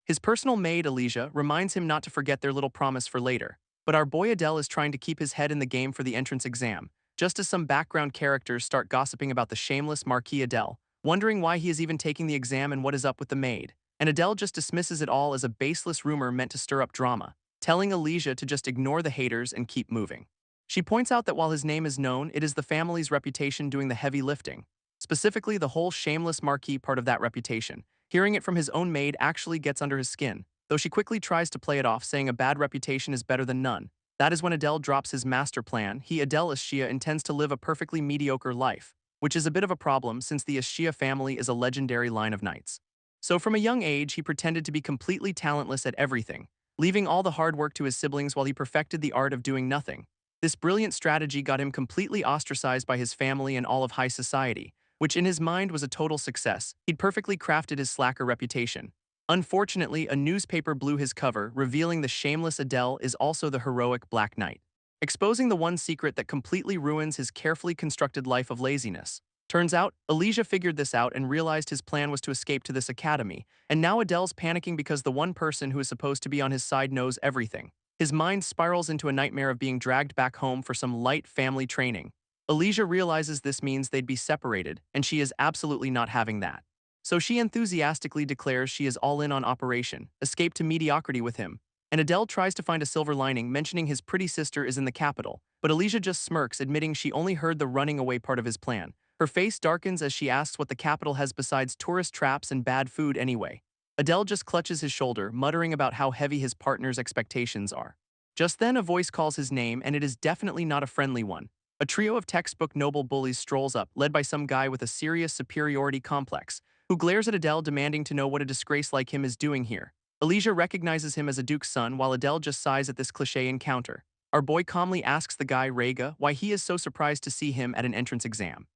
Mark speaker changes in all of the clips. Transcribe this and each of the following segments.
Speaker 1: His personal maid, Alicia, reminds him not to forget their little promise for later. But our boy Adele is trying to keep his head in the game for the entrance exam, just as some background characters start gossiping about the shameless Marquis Adele, wondering why he is even taking the exam and what is up with the maid. And Adele just dismisses it all as a baseless rumor meant to stir up drama, telling Alicia to just ignore the haters and keep moving. She points out that while his name is known, it is the family's reputation doing the heavy lifting, specifically the whole shameless Marquis part of that reputation. Hearing it from his own maid actually gets under his skin, though she quickly tries to play it off, saying a bad reputation is better than none. That is when Adele drops his master plan. Adele Ishia intends to live a perfectly mediocre life, which is a bit of a problem since the Ishia family is a legendary line of knights. So from a young age, he pretended to be completely talentless at everything, leaving all the hard work to his siblings while he perfected the art of doing nothing. This brilliant strategy got him completely ostracized by his family and all of high society, which in his mind was a total success. He'd perfectly crafted his slacker reputation. Unfortunately, a newspaper blew his cover, revealing the shameless Adele is also the heroic Black Knight, exposing the one secret that completely ruins his carefully constructed life of laziness. Turns out, Alicia figured this out and realized his plan was to escape to this academy, and now Adele's panicking because the one person who is supposed to be on his side knows everything. His mind spirals into a nightmare of being dragged back home for some light family training. Alicia realizes this means they'd be separated, and she is absolutely not having that. So she enthusiastically declares she is all in on Operation Escape to Mediocrity with him, and Adele tries to find a silver lining, mentioning his pretty sister is in the capital, but Alicia just smirks, admitting she only heard the running away part of his plan. Her face darkens as she asks what the capital has besides tourist traps and bad food anyway. Adele just clutches his shoulder, muttering about how heavy his partner's expectations are. Just then a voice calls his name, and it is definitely not a friendly one. A trio of textbook noble bullies strolls up, led by some guy with a serious superiority complex, who glares at Adele, demanding to know what a disgrace like him is doing here. Alicia recognizes him as a duke's son, while Adele just sighs at this cliché encounter. Our boy calmly asks the guy, Rega, why he is so surprised to see him at an entrance exam.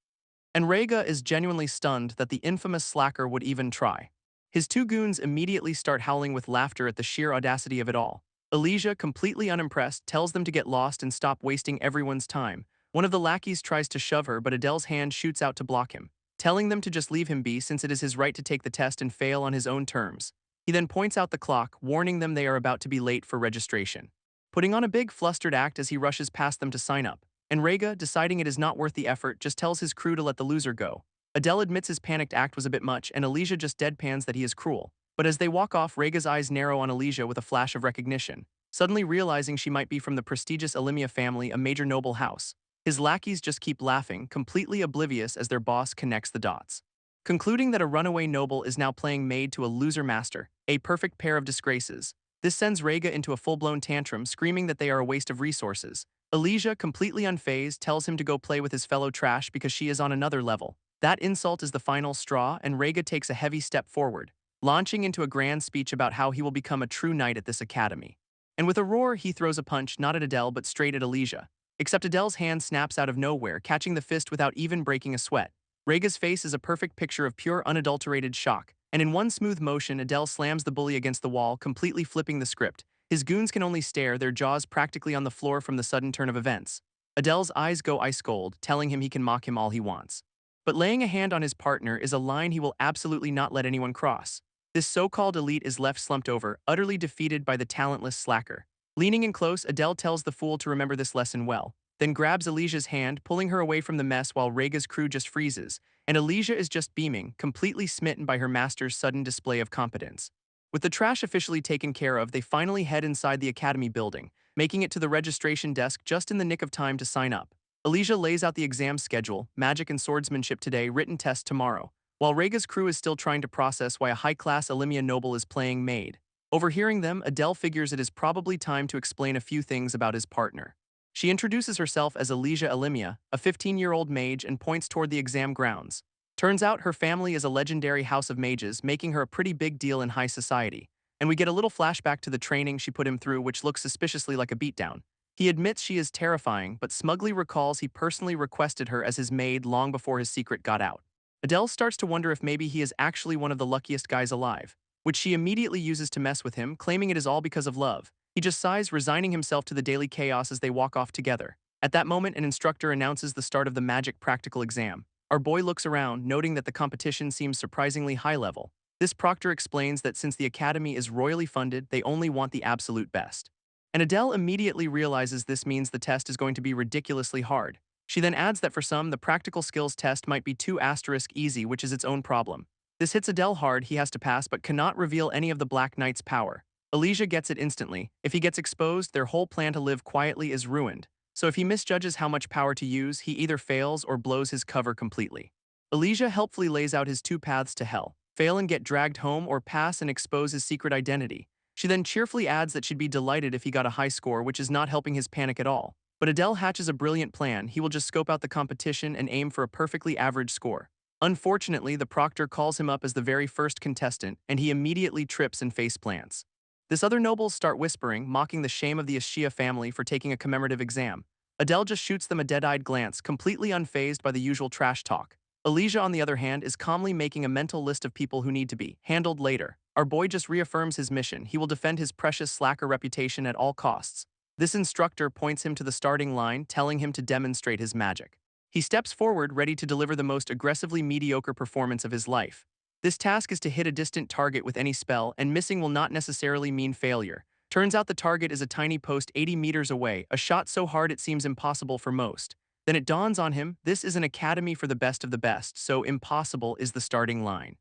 Speaker 1: And Rega is genuinely stunned that the infamous slacker would even try. His two goons immediately start howling with laughter at the sheer audacity of it all. Alicia, completely unimpressed, tells them to get lost and stop wasting everyone's time. One of the lackeys tries to shove her, but Adele's hand shoots out to block him, telling them to just leave him be since it is his right to take the test and fail on his own terms. He then points out the clock, warning them they are about to be late for registration, putting on a big flustered act as he rushes past them to sign up. And Rega, deciding it is not worth the effort, just tells his crew to let the loser go. Adele admits his panicked act was a bit much, and Alicia just deadpans that he is cruel. But as they walk off, Rega's eyes narrow on Alicia with a flash of recognition, suddenly realizing she might be from the prestigious Alimia family, a major noble house. His lackeys just keep laughing, completely oblivious as their boss connects the dots, concluding that a runaway noble is now playing maid to a loser master, a perfect pair of disgraces. This sends Rega into a full-blown tantrum, screaming that they are a waste of resources. Alicia, completely unfazed, tells him to go play with his fellow trash because she is on another level. That insult is the final straw, and Rega takes a heavy step forward, launching into a grand speech about how he will become a true knight at this academy. And with a roar, he throws a punch not at Adele but straight at Alicia. Except Adele's hand snaps out of nowhere, catching the fist without even breaking a sweat. Rega's face is a perfect picture of pure unadulterated shock, and in one smooth motion, Adele slams the bully against the wall, completely flipping the script. His goons can only stare, their jaws practically on the floor from the sudden turn of events. Adele's eyes go ice cold, telling him he can mock him all he wants. But laying a hand on his partner is a line he will absolutely not let anyone cross. This so-called elite is left slumped over, utterly defeated by the talentless slacker. Leaning in close, Adele tells the fool to remember this lesson well, then grabs Alicia's hand, pulling her away from the mess while Rega's crew just freezes, and Alicia is just beaming, completely smitten by her master's sudden display of competence. With the trash officially taken care of, they finally head inside the academy building, making it to the registration desk just in the nick of time to sign up. Alicia lays out the exam schedule, magic and swordsmanship today, written test tomorrow, while Rega's crew is still trying to process why a high-class Alimia noble is playing maid. Overhearing them, Adele figures it is probably time to explain a few things about his partner. She introduces herself as Alicia Alimia, a 15-year-old mage, and points toward the exam grounds. Turns out her family is a legendary house of mages, making her a pretty big deal in high society. And we get a little flashback to the training she put him through, which looks suspiciously like a beatdown. He admits she is terrifying, but smugly recalls he personally requested her as his maid long before his secret got out. Adele starts to wonder if maybe he is actually one of the luckiest guys alive, which she immediately uses to mess with him, claiming it is all because of love. He just sighs, resigning himself to the daily chaos as they walk off together. At that moment, an instructor announces the start of the magic practical exam. Our boy looks around, noting that the competition seems surprisingly high level. This proctor explains that since the academy is royally funded, they only want the absolute best. And Adele immediately realizes this means the test is going to be ridiculously hard. She then adds that for some, the practical skills test might be too asterisk easy, which is its own problem. This hits Adele hard. He has to pass but cannot reveal any of the Black Knight's power. Elijah gets it instantly. If he gets exposed, their whole plan to live quietly is ruined. So if he misjudges how much power to use, he either fails or blows his cover completely. Elijah helpfully lays out his two paths to hell: fail and get dragged home, or pass and expose his secret identity. She then cheerfully adds that she'd be delighted if he got a high score, which is not helping his panic at all. But Adele hatches a brilliant plan. He will just scope out the competition and aim for a perfectly average score. Unfortunately, the proctor calls him up as the very first contestant, and he immediately trips and face plants. This other nobles start whispering, mocking the shame of the Ashia family for taking a commemorative exam. Adele just shoots them a dead-eyed glance, completely unfazed by the usual trash talk. Elijah, on the other hand, is calmly making a mental list of people who need to be handled later. Our boy just reaffirms his mission. He will defend his precious slacker reputation at all costs. This instructor points him to the starting line, telling him to demonstrate his magic. He steps forward, ready to deliver the most aggressively mediocre performance of his life. This task is to hit a distant target with any spell, and missing will not necessarily mean failure. Turns out the target is a tiny post 80 meters away, a shot so hard it seems impossible for most. Then it dawns on him, this is an academy for the best of the best, so impossible is the starting line.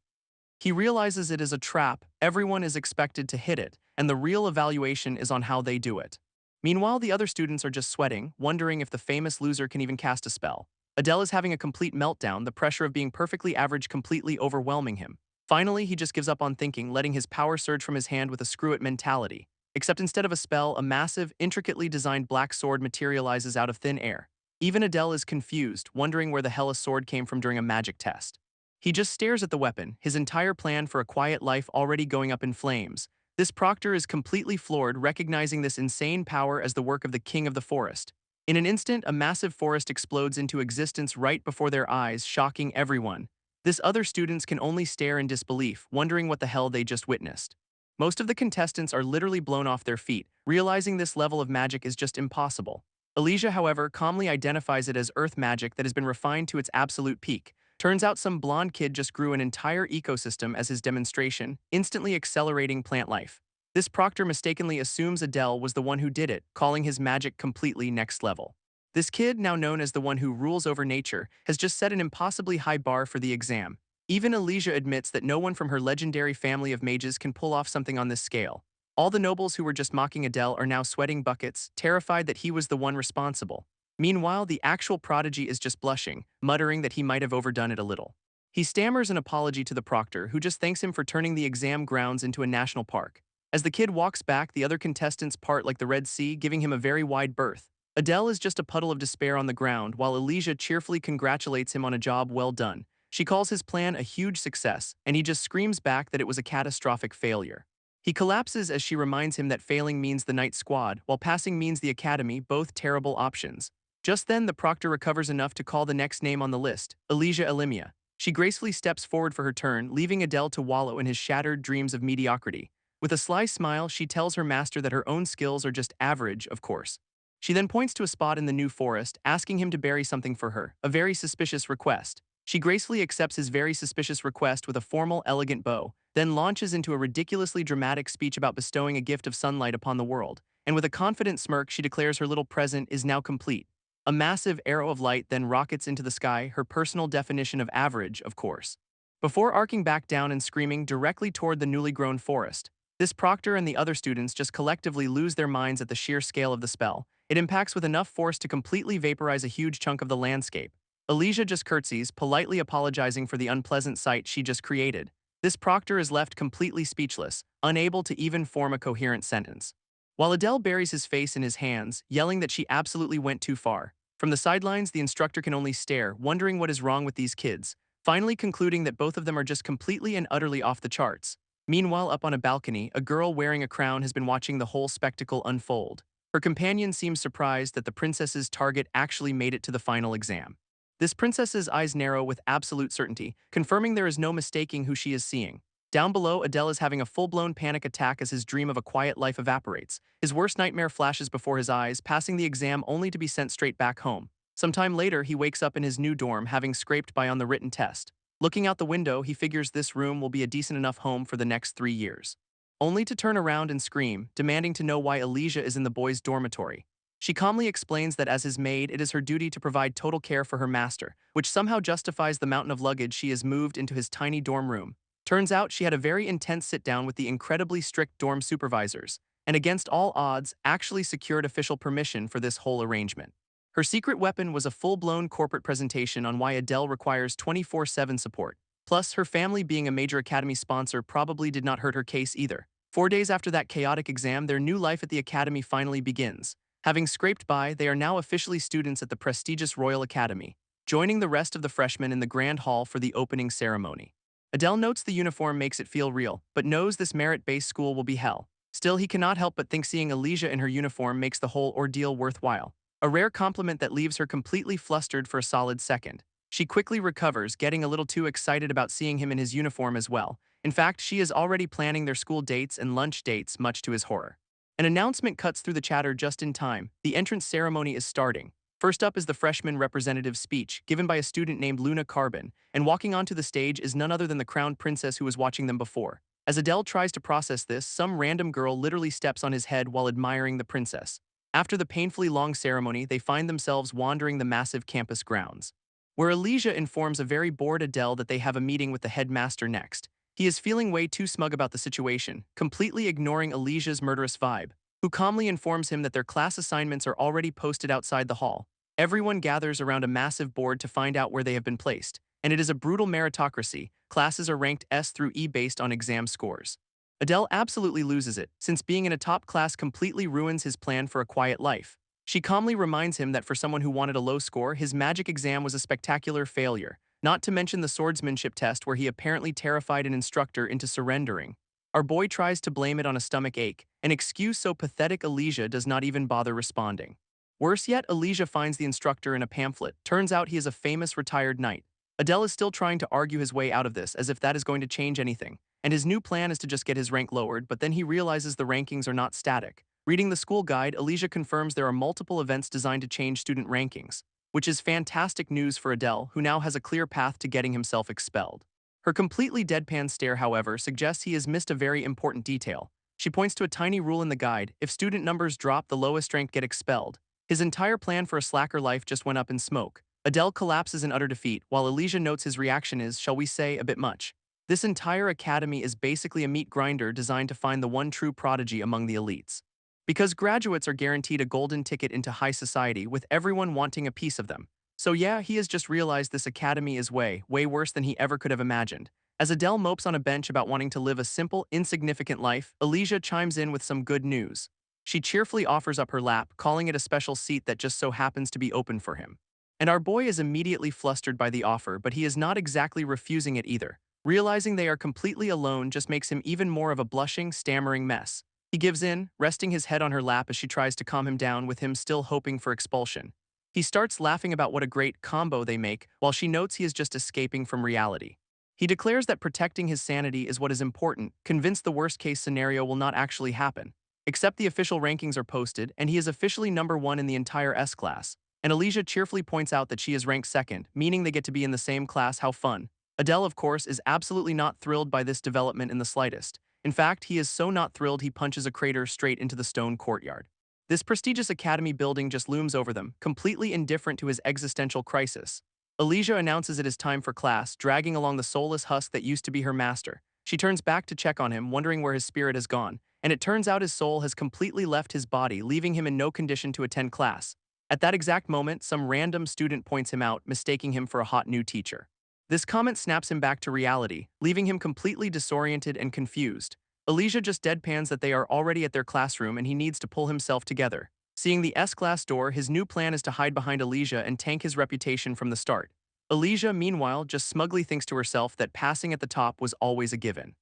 Speaker 1: He realizes it is a trap, everyone is expected to hit it, and the real evaluation is on how they do it. Meanwhile, the other students are just sweating, wondering if the famous loser can even cast a spell. Adele is having a complete meltdown, the pressure of being perfectly average completely overwhelming him. Finally, he just gives up on thinking, letting his power surge from his hand with a screw-it mentality. Except instead of a spell, a massive, intricately designed black sword materializes out of thin air. Even Adele is confused, wondering where the hell a sword came from during a magic test. He just stares at the weapon, his entire plan for a quiet life already going up in flames. This proctor is completely floored, recognizing this insane power as the work of the king of the forest. In an instant, a massive forest explodes into existence right before their eyes, shocking everyone. This other students can only stare in disbelief, wondering what the hell they just witnessed. Most of the contestants are literally blown off their feet, realizing this level of magic is just impossible. Elijah, however, calmly identifies it as earth magic that has been refined to its absolute peak. Turns out some blonde kid just grew an entire ecosystem as his demonstration, instantly accelerating plant life. This proctor mistakenly assumes Adele was the one who did it, calling his magic completely next level. This kid, now known as the one who rules over nature, has just set an impossibly high bar for the exam. Even Elijah admits that no one from her legendary family of mages can pull off something on this scale. All the nobles who were just mocking Adele are now sweating buckets, terrified that he was the one responsible. Meanwhile, the actual prodigy is just blushing, muttering that he might have overdone it a little. He stammers an apology to the proctor, who just thanks him for turning the exam grounds into a national park. As the kid walks back, the other contestants part like the Red Sea, giving him a very wide berth. Adele is just a puddle of despair on the ground, while Elijah cheerfully congratulates him on a job well done. She calls his plan a huge success, and he just screams back that it was a catastrophic failure. He collapses as she reminds him that failing means the night squad, while passing means the academy, both terrible options. Just then, the proctor recovers enough to call the next name on the list, Elijah Elimia. She gracefully steps forward for her turn, leaving Adele to wallow in his shattered dreams of mediocrity. With a sly smile, she tells her master that her own skills are just average, of course. She then points to a spot in the new forest, asking him to bury something for her, a very suspicious request. She gracefully accepts his very suspicious request with a formal, elegant bow, then launches into a ridiculously dramatic speech about bestowing a gift of sunlight upon the world, and with a confident smirk she declares her little present is now complete. A massive arrow of light then rockets into the sky, her personal definition of average, of course. Before arcing back down and screaming directly toward the newly grown forest, this proctor and the other students just collectively lose their minds at the sheer scale of the spell. It impacts with enough force to completely vaporize a huge chunk of the landscape. Elijah just curtsies, politely apologizing for the unpleasant sight she just created. This proctor is left completely speechless, unable to even form a coherent sentence. While Adele buries his face in his hands, yelling that she absolutely went too far. From the sidelines, the instructor can only stare, wondering what is wrong with these kids, finally concluding that both of them are just completely and utterly off the charts. Meanwhile, up on a balcony, a girl wearing a crown has been watching the whole spectacle unfold. Her companion seems surprised that the princess's target actually made it to the final exam. This princess's eyes narrow with absolute certainty, confirming there is no mistaking who she is seeing. Down below, Adele is having a full-blown panic attack as his dream of a quiet life evaporates. His worst nightmare flashes before his eyes, passing the exam only to be sent straight back home. Sometime later, he wakes up in his new dorm, having scraped by on the written test. Looking out the window, he figures this room will be a decent enough home for the next 3 years. Only to turn around and scream, demanding to know why Elysia is in the boys' dormitory. She calmly explains that as his maid, it is her duty to provide total care for her master, which somehow justifies the mountain of luggage she has moved into his tiny dorm room. Turns out she had a very intense sit-down with the incredibly strict dorm supervisors, and against all odds, actually secured official permission for this whole arrangement. Her secret weapon was a full-blown corporate presentation on why Adele requires 24/7 support. Plus, her family being a major academy sponsor probably did not hurt her case either. 4 days after that chaotic exam, their new life at the academy finally begins. Having scraped by, they are now officially students at the prestigious Royal Academy, joining the rest of the freshmen in the grand hall for the opening ceremony. Adele notes the uniform makes it feel real, but knows this merit-based school will be hell. Still, he cannot help but think seeing Elysia in her uniform makes the whole ordeal worthwhile. A rare compliment that leaves her completely flustered for a solid second. She quickly recovers, getting a little too excited about seeing him in his uniform as well. In fact, she is already planning their school dates and lunch dates, much to his horror. An announcement cuts through the chatter just in time. The entrance ceremony is starting. First up is the freshman representative speech, given by a student named Luna Carbon, and walking onto the stage is none other than the crowned princess who was watching them before. As Adele tries to process this, some random girl literally steps on his head while admiring the princess. After the painfully long ceremony, they find themselves wandering the massive campus grounds, where Elysia informs a very bored Adele that they have a meeting with the headmaster next. He is feeling way too smug about the situation, completely ignoring Elysia's murderous vibe, who calmly informs him that their class assignments are already posted outside the hall. Everyone gathers around a massive board to find out where they have been placed, and it is a brutal meritocracy. Classes are ranked S through E based on exam scores. Adele absolutely loses it, since being in a top class completely ruins his plan for a quiet life. She calmly reminds him that for someone who wanted a low score, his magic exam was a spectacular failure, not to mention the swordsmanship test where he apparently terrified an instructor into surrendering. Our boy tries to blame it on a stomach ache, an excuse so pathetic Elysia does not even bother responding. Worse yet, Elysia finds the instructor in a pamphlet. Turns out he is a famous retired knight. Adele is still trying to argue his way out of this as if that is going to change anything, and his new plan is to just get his rank lowered, but then he realizes the rankings are not static. Reading the school guide, Elysia confirms there are multiple events designed to change student rankings, which is fantastic news for Adele, who now has a clear path to getting himself expelled. Her completely deadpan stare, however, suggests he has missed a very important detail. She points to a tiny rule in the guide: if student numbers drop, the lowest ranked get expelled. His entire plan for a slacker life just went up in smoke. Adele collapses in utter defeat, while Elysia notes his reaction is, shall we say, a bit much. This entire academy is basically a meat grinder designed to find the one true prodigy among the elites. Because graduates are guaranteed a golden ticket into high society, with everyone wanting a piece of them. So yeah, he has just realized this academy is way worse than he ever could have imagined. As Adele mopes on a bench about wanting to live a simple, insignificant life, Elysia chimes in with some good news. She cheerfully offers up her lap, calling it a special seat that just so happens to be open for him. And our boy is immediately flustered by the offer, but he is not exactly refusing it either. Realizing they are completely alone just makes him even more of a blushing, stammering mess. He gives in, resting his head on her lap as she tries to calm him down, with him still hoping for expulsion. He starts laughing about what a great combo they make, while she notes he is just escaping from reality. He declares that protecting his sanity is what is important, convinced the worst-case scenario will not actually happen. Except the official rankings are posted, and he is officially number 1 in the entire S-class. And Elysia cheerfully points out that she is ranked 2nd, meaning they get to be in the same class. How fun. Adele, of course, is absolutely not thrilled by this development in the slightest. In fact, he is so not thrilled he punches a crater straight into the stone courtyard. This prestigious academy building just looms over them, completely indifferent to his existential crisis. Elysia announces it is time for class, dragging along the soulless husk that used to be her master. She turns back to check on him, wondering where his spirit has gone, and it turns out his soul has completely left his body, leaving him in no condition to attend class. At that exact moment, some random student points him out, mistaking him for a hot new teacher. This comment snaps him back to reality, leaving him completely disoriented and confused. Elysia just deadpans that they are already at their classroom and he needs to pull himself together. Seeing the S-class door, his new plan is to hide behind Elysia and tank his reputation from the start. Elysia, meanwhile, just smugly thinks to herself that passing at the top was always a given.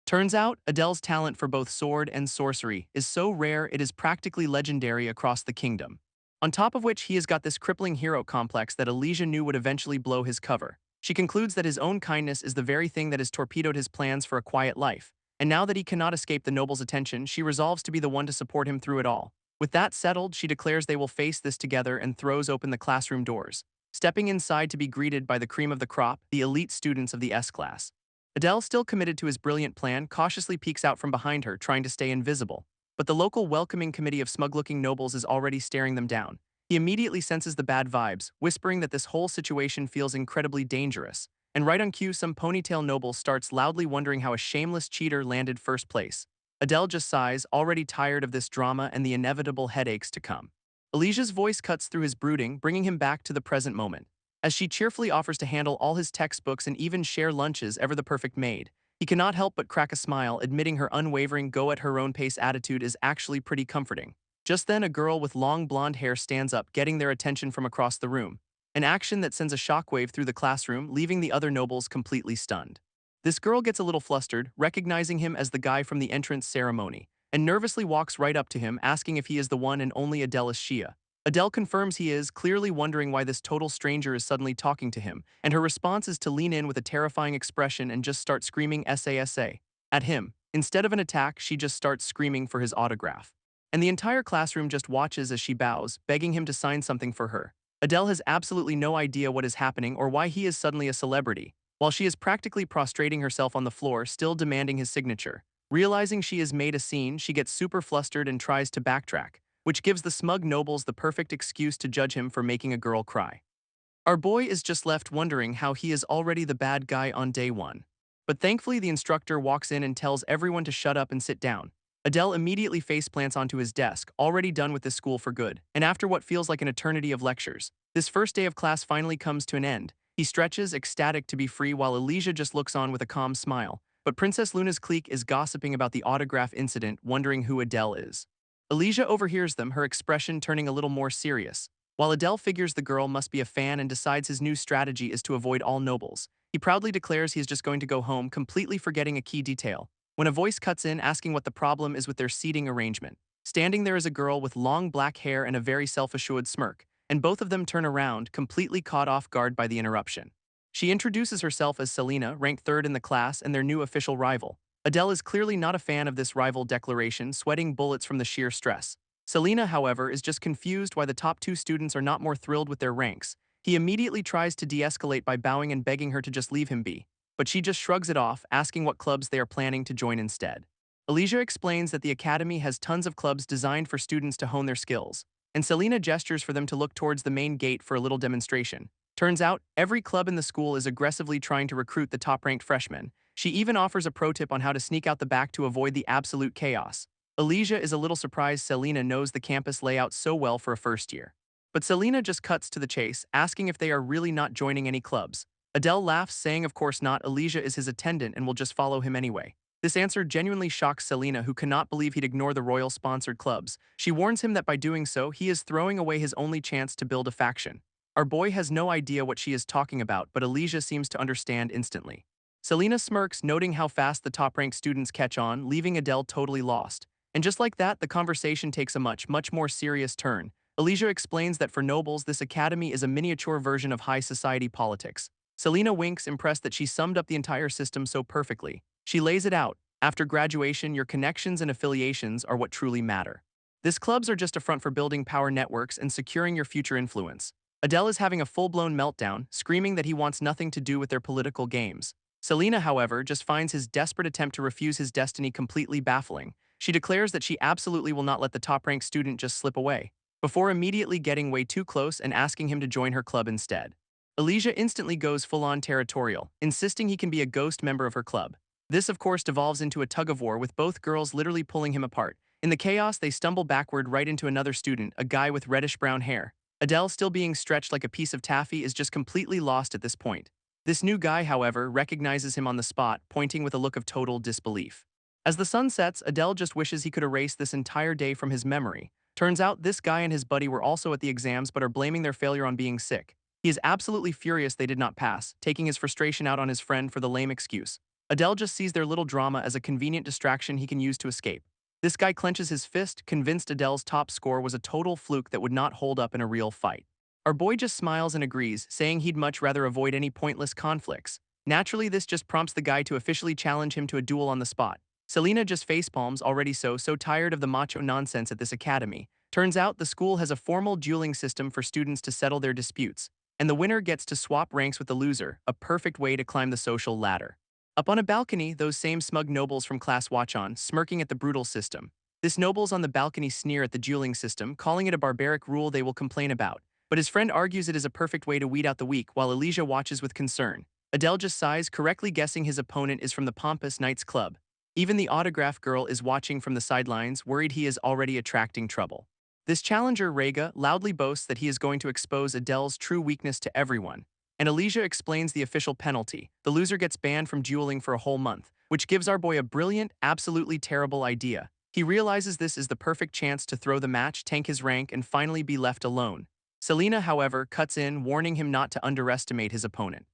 Speaker 1: Turns out, Adele's talent for both sword and sorcery is so rare it is practically legendary across the kingdom. On top of which, he has got this crippling hero complex that Elysia knew would eventually blow his cover. She concludes that his own kindness is the very thing that has torpedoed his plans for a quiet life, and now that he cannot escape the noble's attention, she resolves to be the one to support him through it all. With that settled, she declares they will face this together and throws open the classroom doors. stepping inside to be greeted by the cream of the crop, the elite students of the S-class. Adele, still committed to his brilliant plan, cautiously peeks out from behind her, trying to stay invisible. But the local welcoming committee of smug-looking nobles is already staring them down. He immediately senses the bad vibes, whispering that this whole situation feels incredibly dangerous. And right on cue, some ponytail noble starts loudly wondering how a shameless cheater landed first place. Adele just sighs, already tired of this drama and the inevitable headaches to come. Alicia's voice cuts through his brooding, bringing him back to the present moment. As she cheerfully offers to handle all his textbooks and even share lunches, ever the perfect maid, he cannot help but crack a smile, admitting her unwavering go-at-her-own-pace attitude is actually pretty comforting. Just then, a girl with long blonde hair stands up, getting their attention from across the room. An action that sends a shockwave through the classroom, leaving the other nobles completely stunned. This girl gets a little flustered, recognizing him as the guy from the entrance ceremony, and nervously walks right up to him, asking if he is the one and only Adele Shia. Adele confirms he is, clearly wondering why this total stranger is suddenly talking to him, and her response is to lean in with a terrifying expression and just start screaming "SASA" at him. Instead of an attack, she just starts screaming for his autograph. And the entire classroom just watches as she bows, begging him to sign something for her. Adele has absolutely no idea what is happening or why he is suddenly a celebrity, while she is practically prostrating herself on the floor, still demanding his signature. Realizing she has made a scene, she gets super flustered and tries to backtrack, which gives the smug nobles the perfect excuse to judge him for making a girl cry. Our boy is just left wondering how he is already the bad guy on day one. But thankfully the instructor walks in and tells everyone to shut up and sit down. Adele immediately faceplants onto his desk, already done with this school for good, and after what feels like an eternity of lectures, this first day of class finally comes to an end. He stretches, ecstatic to be free, while Alicia just looks on with a calm smile. But Princess Luna's clique is gossiping about the autograph incident, wondering who Adele is. Alicia overhears them, her expression turning a little more serious. While Adele figures the girl must be a fan and decides his new strategy is to avoid all nobles, he proudly declares he is just going to go home, completely forgetting a key detail, when a voice cuts in asking what the problem is with their seating arrangement. Standing there is a girl with long black hair and a very self-assured smirk, and both of them turn around, completely caught off guard by the interruption. She introduces herself as Selena, ranked third in the class and their new official rival. Adele is clearly not a fan of this rival declaration, sweating bullets from the sheer stress. Selena, however, is just confused why the top two students are not more thrilled with their ranks. He immediately tries to de-escalate by bowing and begging her to just leave him be, but she just shrugs it off, asking what clubs they are planning to join instead. Alicia explains that the academy has tons of clubs designed for students to hone their skills, and Selena gestures for them to look towards the main gate for a little demonstration. Turns out, every club in the school is aggressively trying to recruit the top-ranked freshmen. She even offers a pro tip on how to sneak out the back to avoid the absolute chaos. Alicia is a little surprised Selena knows the campus layout so well for a first year. But Selena just cuts to the chase, asking if they are really not joining any clubs. Adele laughs, saying of course not, Alicia is his attendant and will just follow him anyway. This answer genuinely shocks Selena, who cannot believe he'd ignore the royal-sponsored clubs. She warns him that by doing so, he is throwing away his only chance to build a faction. Our boy has no idea what she is talking about, but Alicia seems to understand instantly. Selena smirks, noting how fast the top-ranked students catch on, leaving Adele totally lost. And just like that, the conversation takes a much more serious turn. Alicia explains that for nobles, this academy is a miniature version of high society politics. Selena winks, impressed that she summed up the entire system so perfectly. She lays it out. After graduation, your connections and affiliations are what truly matter. These clubs are just a front for building power networks and securing your future influence. Adele is having a full-blown meltdown, screaming that he wants nothing to do with their political games. Selena, however, just finds his desperate attempt to refuse his destiny completely baffling. She declares that she absolutely will not let the top-ranked student just slip away, before immediately getting way too close and asking him to join her club instead. Alicia instantly goes full-on territorial, insisting he can be a ghost member of her club. This, of course, devolves into a tug-of-war, with both girls literally pulling him apart. In the chaos, they stumble backward right into another student, a guy with reddish-brown hair. Adele, still being stretched like a piece of taffy, is just completely lost at this point. This new guy, however, recognizes him on the spot, pointing with a look of total disbelief. As the sun sets, Adele just wishes he could erase this entire day from his memory. Turns out this guy and his buddy were also at the exams but are blaming their failure on being sick. He is absolutely furious they did not pass, taking his frustration out on his friend for the lame excuse. Adele just sees their little drama as a convenient distraction he can use to escape. This guy clenches his fist, convinced Adele's top score was a total fluke that would not hold up in a real fight. Our boy just smiles and agrees, saying he'd much rather avoid any pointless conflicts. Naturally, this just prompts the guy to officially challenge him to a duel on the spot. Selena just facepalms, already so tired of the macho nonsense at this academy. Turns out the school has a formal dueling system for students to settle their disputes. and the winner gets to swap ranks with the loser, a perfect way to climb the social ladder. Up on a balcony, those same smug nobles from class watch on, smirking at the brutal system. This nobles on the balcony sneer at the dueling system, calling it a barbaric rule they will complain about. But his friend argues it is a perfect way to weed out the weak, while Elijah watches with concern. Adele just sighs, correctly guessing his opponent is from the pompous Knights Club. Even the autograph girl is watching from the sidelines, worried he is already attracting trouble. This challenger, Rega, loudly boasts that he is going to expose Adele's true weakness to everyone. And Elijah explains the official penalty. The loser gets banned from dueling for a whole month, which gives our boy a brilliant, absolutely terrible idea. He realizes this is the perfect chance to throw the match, tank his rank, and finally be left alone. Selena, however, cuts in, warning him not to underestimate his opponent.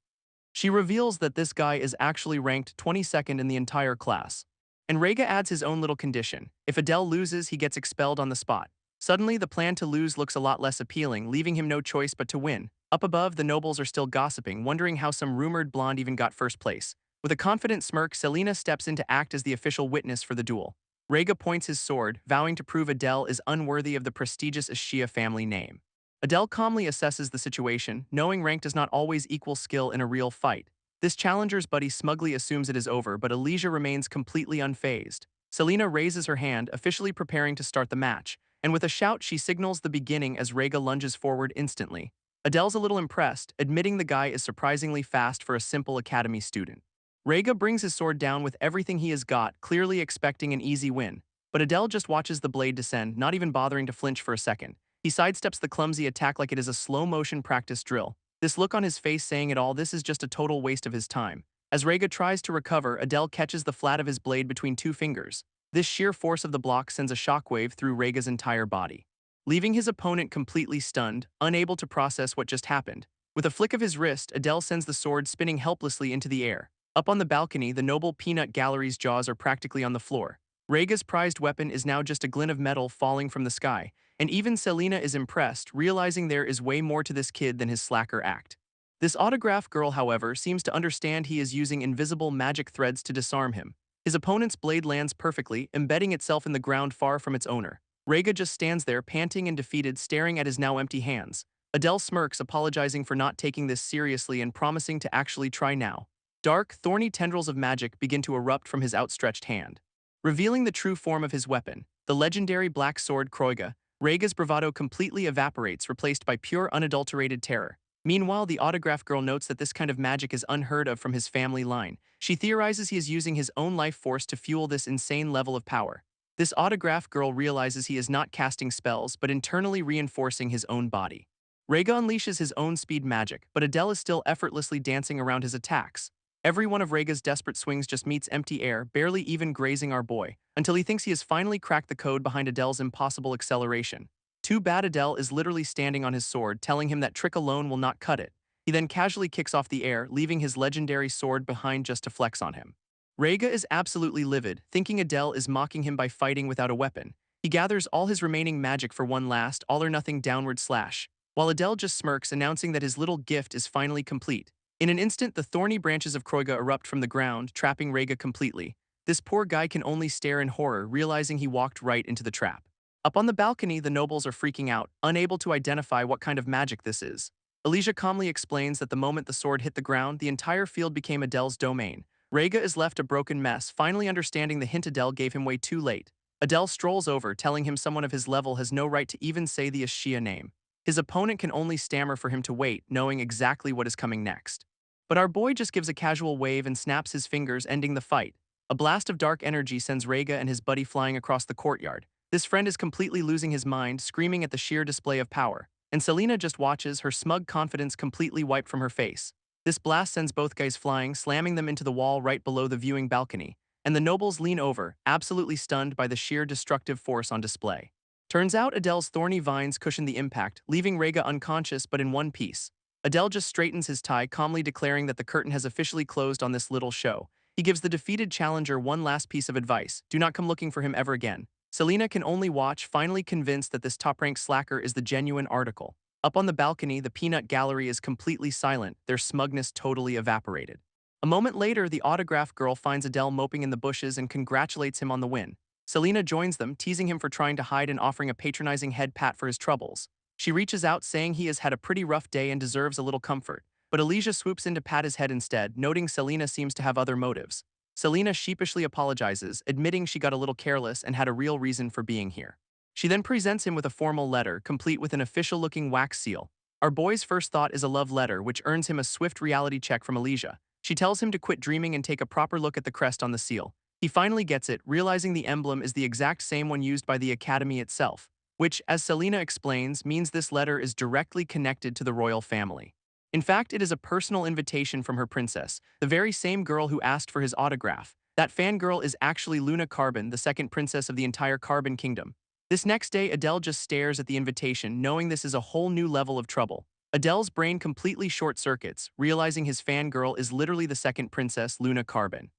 Speaker 1: She reveals that this guy is actually ranked 22nd in the entire class. And Rega adds his own little condition. If Adele loses, he gets expelled on the spot. Suddenly, the plan to lose looks a lot less appealing, leaving him no choice but to win. Up above, the nobles are still gossiping, wondering how some rumored blonde even got first place. With a confident smirk, Selena steps in to act as the official witness for the duel. Rega points his sword, vowing to prove Adele is unworthy of the prestigious Ashia family name. Adele calmly assesses the situation, knowing rank does not always equal skill in a real fight. This challenger's buddy smugly assumes it is over, but Elijah remains completely unfazed. Selena raises her hand, officially preparing to start the match, and with a shout she signals the beginning as Rega lunges forward instantly. Adele's a little impressed, admitting the guy is surprisingly fast for a simple academy student. Rega brings his sword down with everything he has got, clearly expecting an easy win. But Adele just watches the blade descend, not even bothering to flinch for a second. He sidesteps the clumsy attack like it is a slow-motion practice drill. This look on his face saying it all, this is just a total waste of his time. As Rega tries to recover, Adele catches the flat of his blade between two fingers. This sheer force of the block sends a shockwave through Rega's entire body, leaving his opponent completely stunned, unable to process what just happened. With a flick of his wrist, Adele sends the sword spinning helplessly into the air. Up on the balcony, the noble peanut gallery's jaws are practically on the floor. Rega's prized weapon is now just a glint of metal falling from the sky, and even Selena is impressed, realizing there is way more to this kid than his slacker act. This autograph girl, however, seems to understand he is using invisible magic threads to disarm him. His opponent's blade lands perfectly, embedding itself in the ground far from its owner. Rega just stands there, panting and defeated, staring at his now empty hands. Adele smirks, apologizing for not taking this seriously and promising to actually try now. Dark, thorny tendrils of magic begin to erupt from his outstretched hand, revealing the true form of his weapon, the legendary black sword Kroiga. Rega's bravado completely evaporates, replaced by pure, unadulterated terror. Meanwhile, the autograph girl notes that this kind of magic is unheard of from his family line. She theorizes he is using his own life force to fuel this insane level of power. This autograph girl realizes he is not casting spells, but internally reinforcing his own body. Rega unleashes his own speed magic, but Adele is still effortlessly dancing around his attacks. Every one of Rega's desperate swings just meets empty air, barely even grazing our boy, until he thinks he has finally cracked the code behind Adele's impossible acceleration. Too bad Adele is literally standing on his sword, telling him that trick alone will not cut it. He then casually kicks off the air, leaving his legendary sword behind just to flex on him. Rega is absolutely livid, thinking Adele is mocking him by fighting without a weapon. He gathers all his remaining magic for one last, all-or-nothing downward slash, while Adele just smirks, announcing that his little gift is finally complete. In an instant, the thorny branches of Kroiga erupt from the ground, trapping Rega completely. This poor guy can only stare in horror, realizing he walked right into the trap. Up on the balcony, the nobles are freaking out, unable to identify what kind of magic this is. Elijah calmly explains that the moment the sword hit the ground, the entire field became Adele's domain. Rega is left a broken mess, finally understanding the hint Adele gave him way too late. Adele strolls over, telling him someone of his level has no right to even say the Ashia name. His opponent can only stammer for him to wait, knowing exactly what is coming next. But our boy just gives a casual wave and snaps his fingers, ending the fight. A blast of dark energy sends Rega and his buddy flying across the courtyard. This friend is completely losing his mind, screaming at the sheer display of power. And Selena just watches, her smug confidence completely wiped from her face. This blast sends both guys flying, slamming them into the wall right below the viewing balcony. And the nobles lean over, absolutely stunned by the sheer destructive force on display. Turns out Adele's thorny vines cushion the impact, leaving Rega unconscious but in one piece. Adele just straightens his tie, calmly declaring that the curtain has officially closed on this little show. He gives the defeated challenger one last piece of advice: do not come looking for him ever again. Selena can only watch, finally convinced that this top-ranked slacker is the genuine article. Up on the balcony, the peanut gallery is completely silent, their smugness totally evaporated. A moment later, the autograph girl finds Adele moping in the bushes and congratulates him on the win. Selena joins them, teasing him for trying to hide and offering a patronizing head pat for his troubles. She reaches out saying he has had a pretty rough day and deserves a little comfort, but Elijah swoops in to pat his head instead, noting Selena seems to have other motives. Selena sheepishly apologizes, admitting she got a little careless and had a real reason for being here. She then presents him with a formal letter, complete with an official-looking wax seal. Our boy's first thought is a love letter, which earns him a swift reality check from Elijah. She tells him to quit dreaming and take a proper look at the crest on the seal. He finally gets it, realizing the emblem is the exact same one used by the Academy itself, which, as Selena explains, means this letter is directly connected to the royal family. In fact, it is a personal invitation from her princess, the very same girl who asked for his autograph. That fangirl is actually Luna Carbon, the second princess of the entire Carbon Kingdom. This next day, Adele just stares at the invitation, knowing this is a whole new level of trouble. Adele's brain completely short-circuits, realizing his fangirl is literally the second princess, Luna Carbon.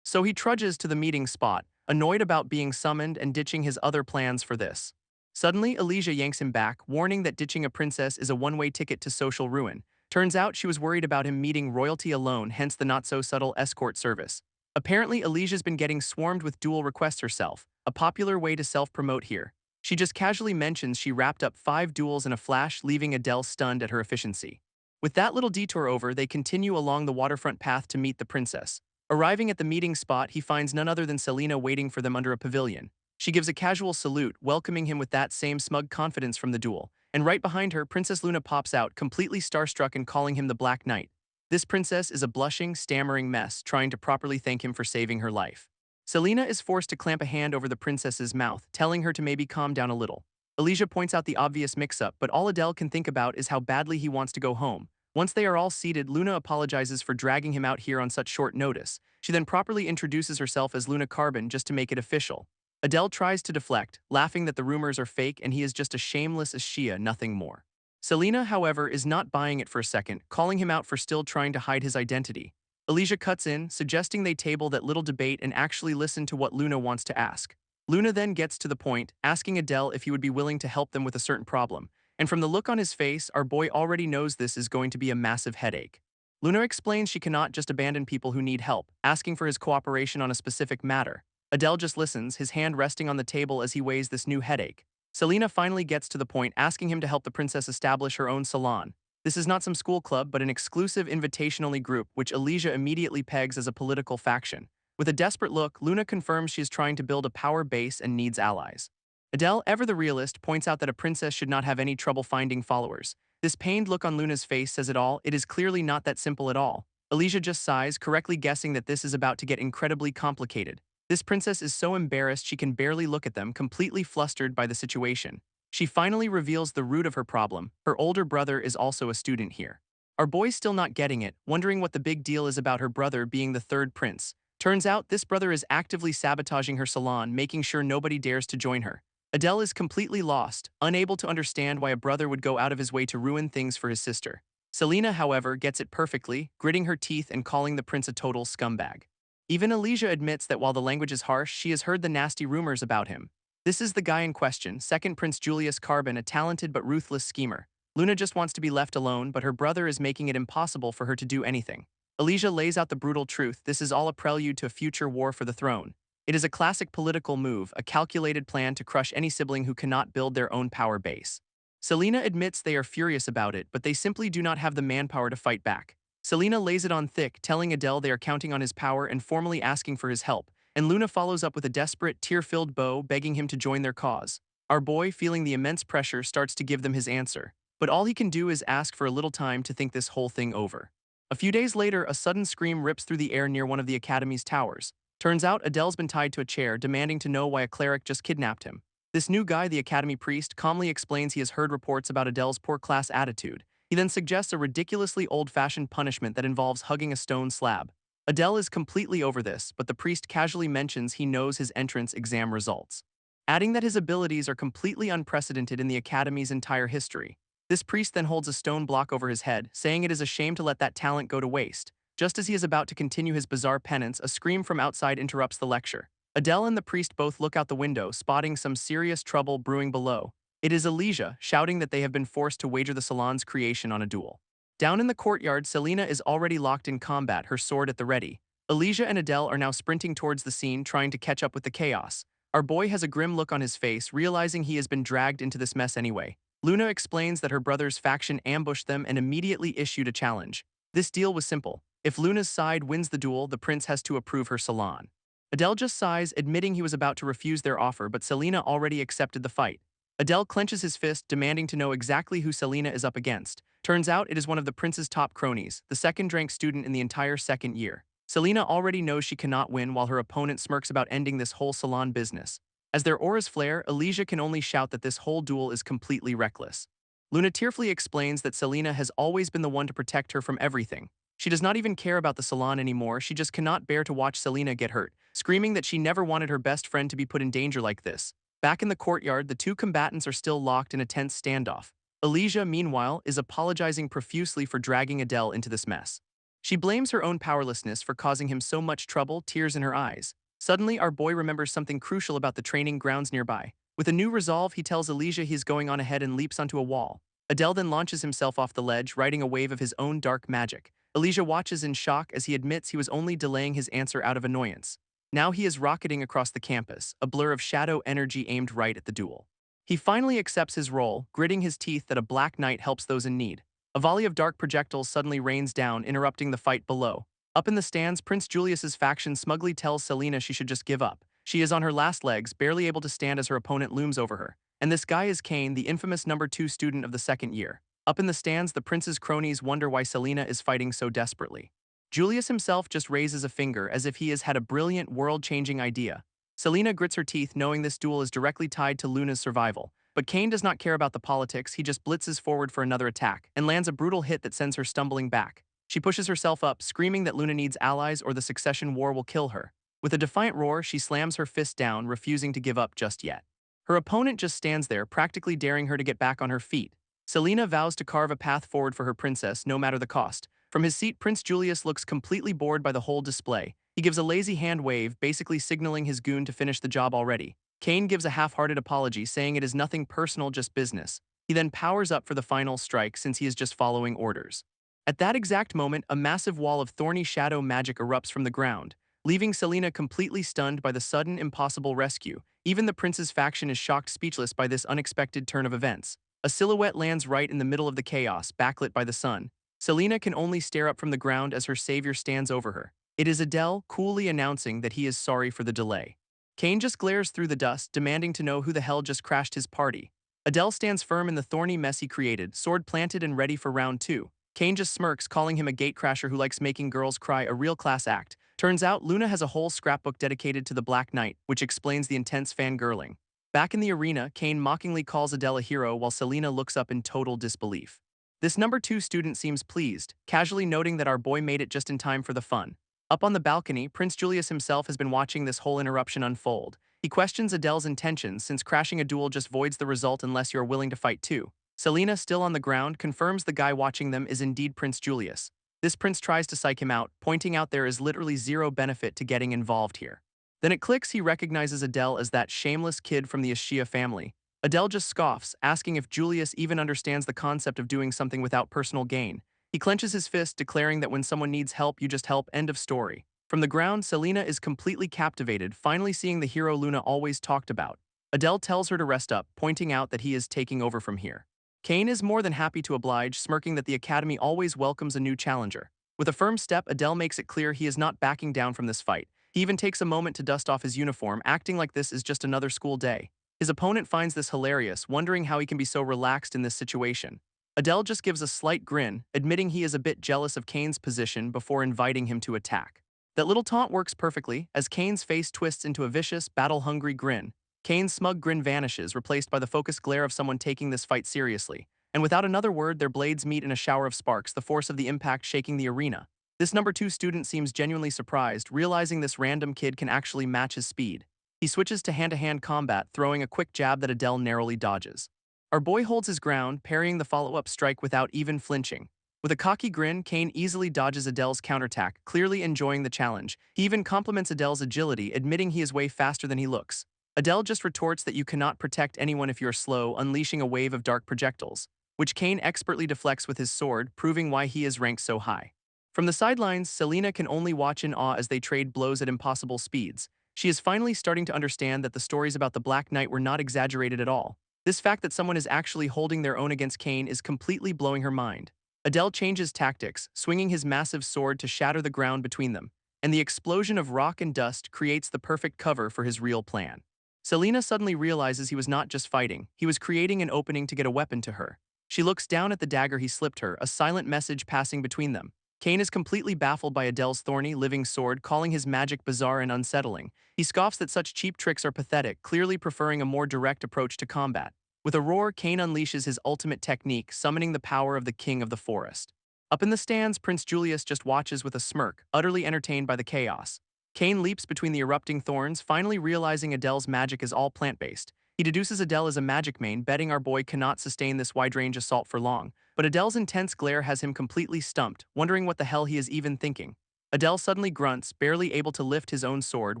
Speaker 1: So he trudges to the meeting spot, annoyed about being summoned and ditching his other plans for this. Suddenly, Elijah yanks him back, warning that ditching a princess is a one-way ticket to social ruin. Turns out she was worried about him meeting royalty alone, hence the not-so-subtle escort service. Apparently, Elijah's been getting swarmed with duel requests herself, a popular way to self-promote here. She just casually mentions she wrapped up 5 duels in a flash, leaving Adele stunned at her efficiency. With that little detour over, they continue along the waterfront path to meet the princess. Arriving at the meeting spot, he finds none other than Selena waiting for them under a pavilion. She gives a casual salute, welcoming him with that same smug confidence from the duel. And right behind her, Princess Luna pops out, completely starstruck and calling him the Black Knight. This princess is a blushing, stammering mess, trying to properly thank him for saving her life. Selena is forced to clamp a hand over the princess's mouth, telling her to maybe calm down a little. Elijah points out the obvious mix-up, but all Adele can think about is how badly he wants to go home. Once they are all seated, Luna apologizes for dragging him out here on such short notice. She then properly introduces herself as Luna Carbon just to make it official. Adele tries to deflect, laughing that the rumors are fake and he is just a shameless Shia, nothing more. Selena, however, is not buying it for a second, calling him out for still trying to hide his identity. Elijah cuts in, suggesting they table that little debate and actually listen to what Luna wants to ask. Luna then gets to the point, asking Adele if he would be willing to help them with a certain problem. And from the look on his face, our boy already knows this is going to be a massive headache. Luna explains she cannot just abandon people who need help, asking for his cooperation on a specific matter. Adele just listens, his hand resting on the table as he weighs this new headache. Selena finally gets to the point, asking him to help the princess establish her own salon. This is not some school club, but an exclusive invitation-only group, which Elijah immediately pegs as a political faction. With a desperate look, Luna confirms she is trying to build a power base and needs allies. Adele, ever the realist, points out that a princess should not have any trouble finding followers. This pained look on Luna's face says it all. It is clearly not that simple at all. Elijah just sighs, correctly guessing that this is about to get incredibly complicated. This princess is so embarrassed she can barely look at them, completely flustered by the situation. She finally reveals the root of her problem. Her older brother is also a student here. Our boy's still not getting it, wondering what the big deal is about her brother being the third prince. Turns out this brother is actively sabotaging her salon, making sure nobody dares to join her. Adele is completely lost, unable to understand why a brother would go out of his way to ruin things for his sister. Selena, however, gets it perfectly, gritting her teeth and calling the prince a total scumbag. Even Elijah admits that while the language is harsh, she has heard the nasty rumors about him. This is the guy in question, second Prince Julius Carbon, a talented but ruthless schemer. Luna just wants to be left alone, but her brother is making it impossible for her to do anything. Elijah lays out the brutal truth. This is all a prelude to a future war for the throne. It is a classic political move, a calculated plan to crush any sibling who cannot build their own power base. Selena admits they are furious about it, but they simply do not have the manpower to fight back. Selena lays it on thick, telling Adele they are counting on his power and formally asking for his help, and Luna follows up with a desperate, tear-filled bow begging him to join their cause. Our boy, feeling the immense pressure, starts to give them his answer, but all he can do is ask for a little time to think this whole thing over. A few days later, a sudden scream rips through the air near one of the Academy's towers. Turns out Adele's been tied to a chair, demanding to know why a cleric just kidnapped him. This new guy, the Academy priest, calmly explains he has heard reports about Adele's poor class attitude. He then suggests a ridiculously old-fashioned punishment that involves hugging a stone slab. Adele is completely over this, but the priest casually mentions he knows his entrance exam results, adding that his abilities are completely unprecedented in the Academy's entire history. This priest then holds a stone block over his head, saying it is a shame to let that talent go to waste. Just as he is about to continue his bizarre penance, a scream from outside interrupts the lecture. Adele and the priest both look out the window, spotting some serious trouble brewing below. It is Elijah, shouting that they have been forced to wager the salon's creation on a duel. Down in the courtyard, Selena is already locked in combat, her sword at the ready. Elijah and Adele are now sprinting towards the scene, trying to catch up with the chaos. Our boy has a grim look on his face, realizing he has been dragged into this mess anyway. Luna explains that her brother's faction ambushed them and immediately issued a challenge. This deal was simple. If Luna's side wins the duel, the prince has to approve her salon. Adele just sighs, admitting he was about to refuse their offer, but Selena already accepted the fight. Adele clenches his fist, demanding to know exactly who Selena is up against. Turns out it is one of the prince's top cronies, the second-ranked student in the entire second year. Selena already knows she cannot win, while her opponent smirks about ending this whole salon business. As their auras flare, Elysia can only shout that this whole duel is completely reckless. Luna tearfully explains that Selena has always been the one to protect her from everything. She does not even care about the salon anymore, she just cannot bear to watch Selena get hurt, screaming that she never wanted her best friend to be put in danger like this. Back in the courtyard, the two combatants are still locked in a tense standoff. Elysia, meanwhile, is apologizing profusely for dragging Adele into this mess. She blames her own powerlessness for causing him so much trouble, tears in her eyes. Suddenly, our boy remembers something crucial about the training grounds nearby. With a new resolve, he tells Elysia he is going on ahead and leaps onto a wall. Adele then launches himself off the ledge, riding a wave of his own dark magic. Elysia watches in shock as he admits he was only delaying his answer out of annoyance. Now he is rocketing across the campus, a blur of shadow energy aimed right at the duel. He finally accepts his role, gritting his teeth that a black knight helps those in need. A volley of dark projectiles suddenly rains down, interrupting the fight below. Up in the stands, Prince Julius's faction smugly tells Selena she should just give up. She is on her last legs, barely able to stand as her opponent looms over her. And this guy is Kane, the infamous #2 student of the second year. Up in the stands, the prince's cronies wonder why Selena is fighting so desperately. Julius himself just raises a finger as if he has had a brilliant, world-changing idea. Selena grits her teeth, knowing this duel is directly tied to Luna's survival. But Kane does not care about the politics, he just blitzes forward for another attack, and lands a brutal hit that sends her stumbling back. She pushes herself up, screaming that Luna needs allies or the succession war will kill her. With a defiant roar, she slams her fist down, refusing to give up just yet. Her opponent just stands there, practically daring her to get back on her feet. Selena vows to carve a path forward for her princess, no matter the cost. From his seat, Prince Julius looks completely bored by the whole display. He gives a lazy hand wave, basically signaling his goon to finish the job already. Kane gives a half-hearted apology, saying it is nothing personal, just business. He then powers up for the final strike since he is just following orders. At that exact moment, a massive wall of thorny shadow magic erupts from the ground, leaving Selena completely stunned by the sudden, impossible rescue. Even the prince's faction is shocked speechless by this unexpected turn of events. A silhouette lands right in the middle of the chaos, backlit by the sun. Selena can only stare up from the ground as her savior stands over her. It is Adele, coolly announcing that he is sorry for the delay. Kane just glares through the dust, demanding to know who the hell just crashed his party. Adele stands firm in the thorny mess he created, sword planted and ready for round 2. Kane just smirks, calling him a gatecrasher who likes making girls cry, a real class act. Turns out Luna has a whole scrapbook dedicated to the Black Knight, which explains the intense fangirling. Back in the arena, Kane mockingly calls Adele a hero while Selena looks up in total disbelief. This #2 student seems pleased, casually noting that our boy made it just in time for the fun. Up on the balcony, Prince Julius himself has been watching this whole interruption unfold. He questions Adele's intentions since crashing a duel just voids the result unless you're willing to fight too. Selena, still on the ground, confirms the guy watching them is indeed Prince Julius. This prince tries to psych him out, pointing out there is literally zero benefit to getting involved here. Then it clicks, he recognizes Adele as that shameless kid from the Ishia family. Adele just scoffs, asking if Julius even understands the concept of doing something without personal gain. He clenches his fist, declaring that when someone needs help, you just help, end of story. From the ground, Selena is completely captivated, finally seeing the hero Luna always talked about. Adele tells her to rest up, pointing out that he is taking over from here. Kane is more than happy to oblige, smirking that the academy always welcomes a new challenger. With a firm step, Adele makes it clear he is not backing down from this fight. He even takes a moment to dust off his uniform, acting like this is just another school day. His opponent finds this hilarious, wondering how he can be so relaxed in this situation. Adele just gives a slight grin, admitting he is a bit jealous of Kane's position before inviting him to attack. That little taunt works perfectly, as Kane's face twists into a vicious, battle-hungry grin. Kane's smug grin vanishes, replaced by the focused glare of someone taking this fight seriously. And without another word, their blades meet in a shower of sparks, the force of the impact shaking the arena. This #2 student seems genuinely surprised, realizing this random kid can actually match his speed. He switches to hand-to-hand combat, throwing a quick jab that Adele narrowly dodges. Our boy holds his ground, parrying the follow-up strike without even flinching. With a cocky grin, Kane easily dodges Adele's counterattack, clearly enjoying the challenge. He even compliments Adele's agility, admitting he is way faster than he looks. Adele just retorts that you cannot protect anyone if you're slow, unleashing a wave of dark projectiles, which Kane expertly deflects with his sword, proving why he is ranked so high. From the sidelines, Selena can only watch in awe as they trade blows at impossible speeds. She is finally starting to understand that the stories about the Black Knight were not exaggerated at all. This fact that someone is actually holding their own against Kane is completely blowing her mind. Adele changes tactics, swinging his massive sword to shatter the ground between them, and the explosion of rock and dust creates the perfect cover for his real plan. Selena suddenly realizes he was not just fighting, he was creating an opening to get a weapon to her. She looks down at the dagger he slipped her, a silent message passing between them. Kane is completely baffled by Adele's thorny, living sword, calling his magic bizarre and unsettling. He scoffs that such cheap tricks are pathetic, clearly preferring a more direct approach to combat. With a roar, Kane unleashes his ultimate technique, summoning the power of the king of the forest. Up in the stands, Prince Julius just watches with a smirk, utterly entertained by the chaos. Kane leaps between the erupting thorns, finally realizing Adele's magic is all plant-based. He deduces Adele is a magic main, betting our boy cannot sustain this wide-range assault for long. But Adele's intense glare has him completely stumped, wondering what the hell he is even thinking. Adele suddenly grunts, barely able to lift his own sword,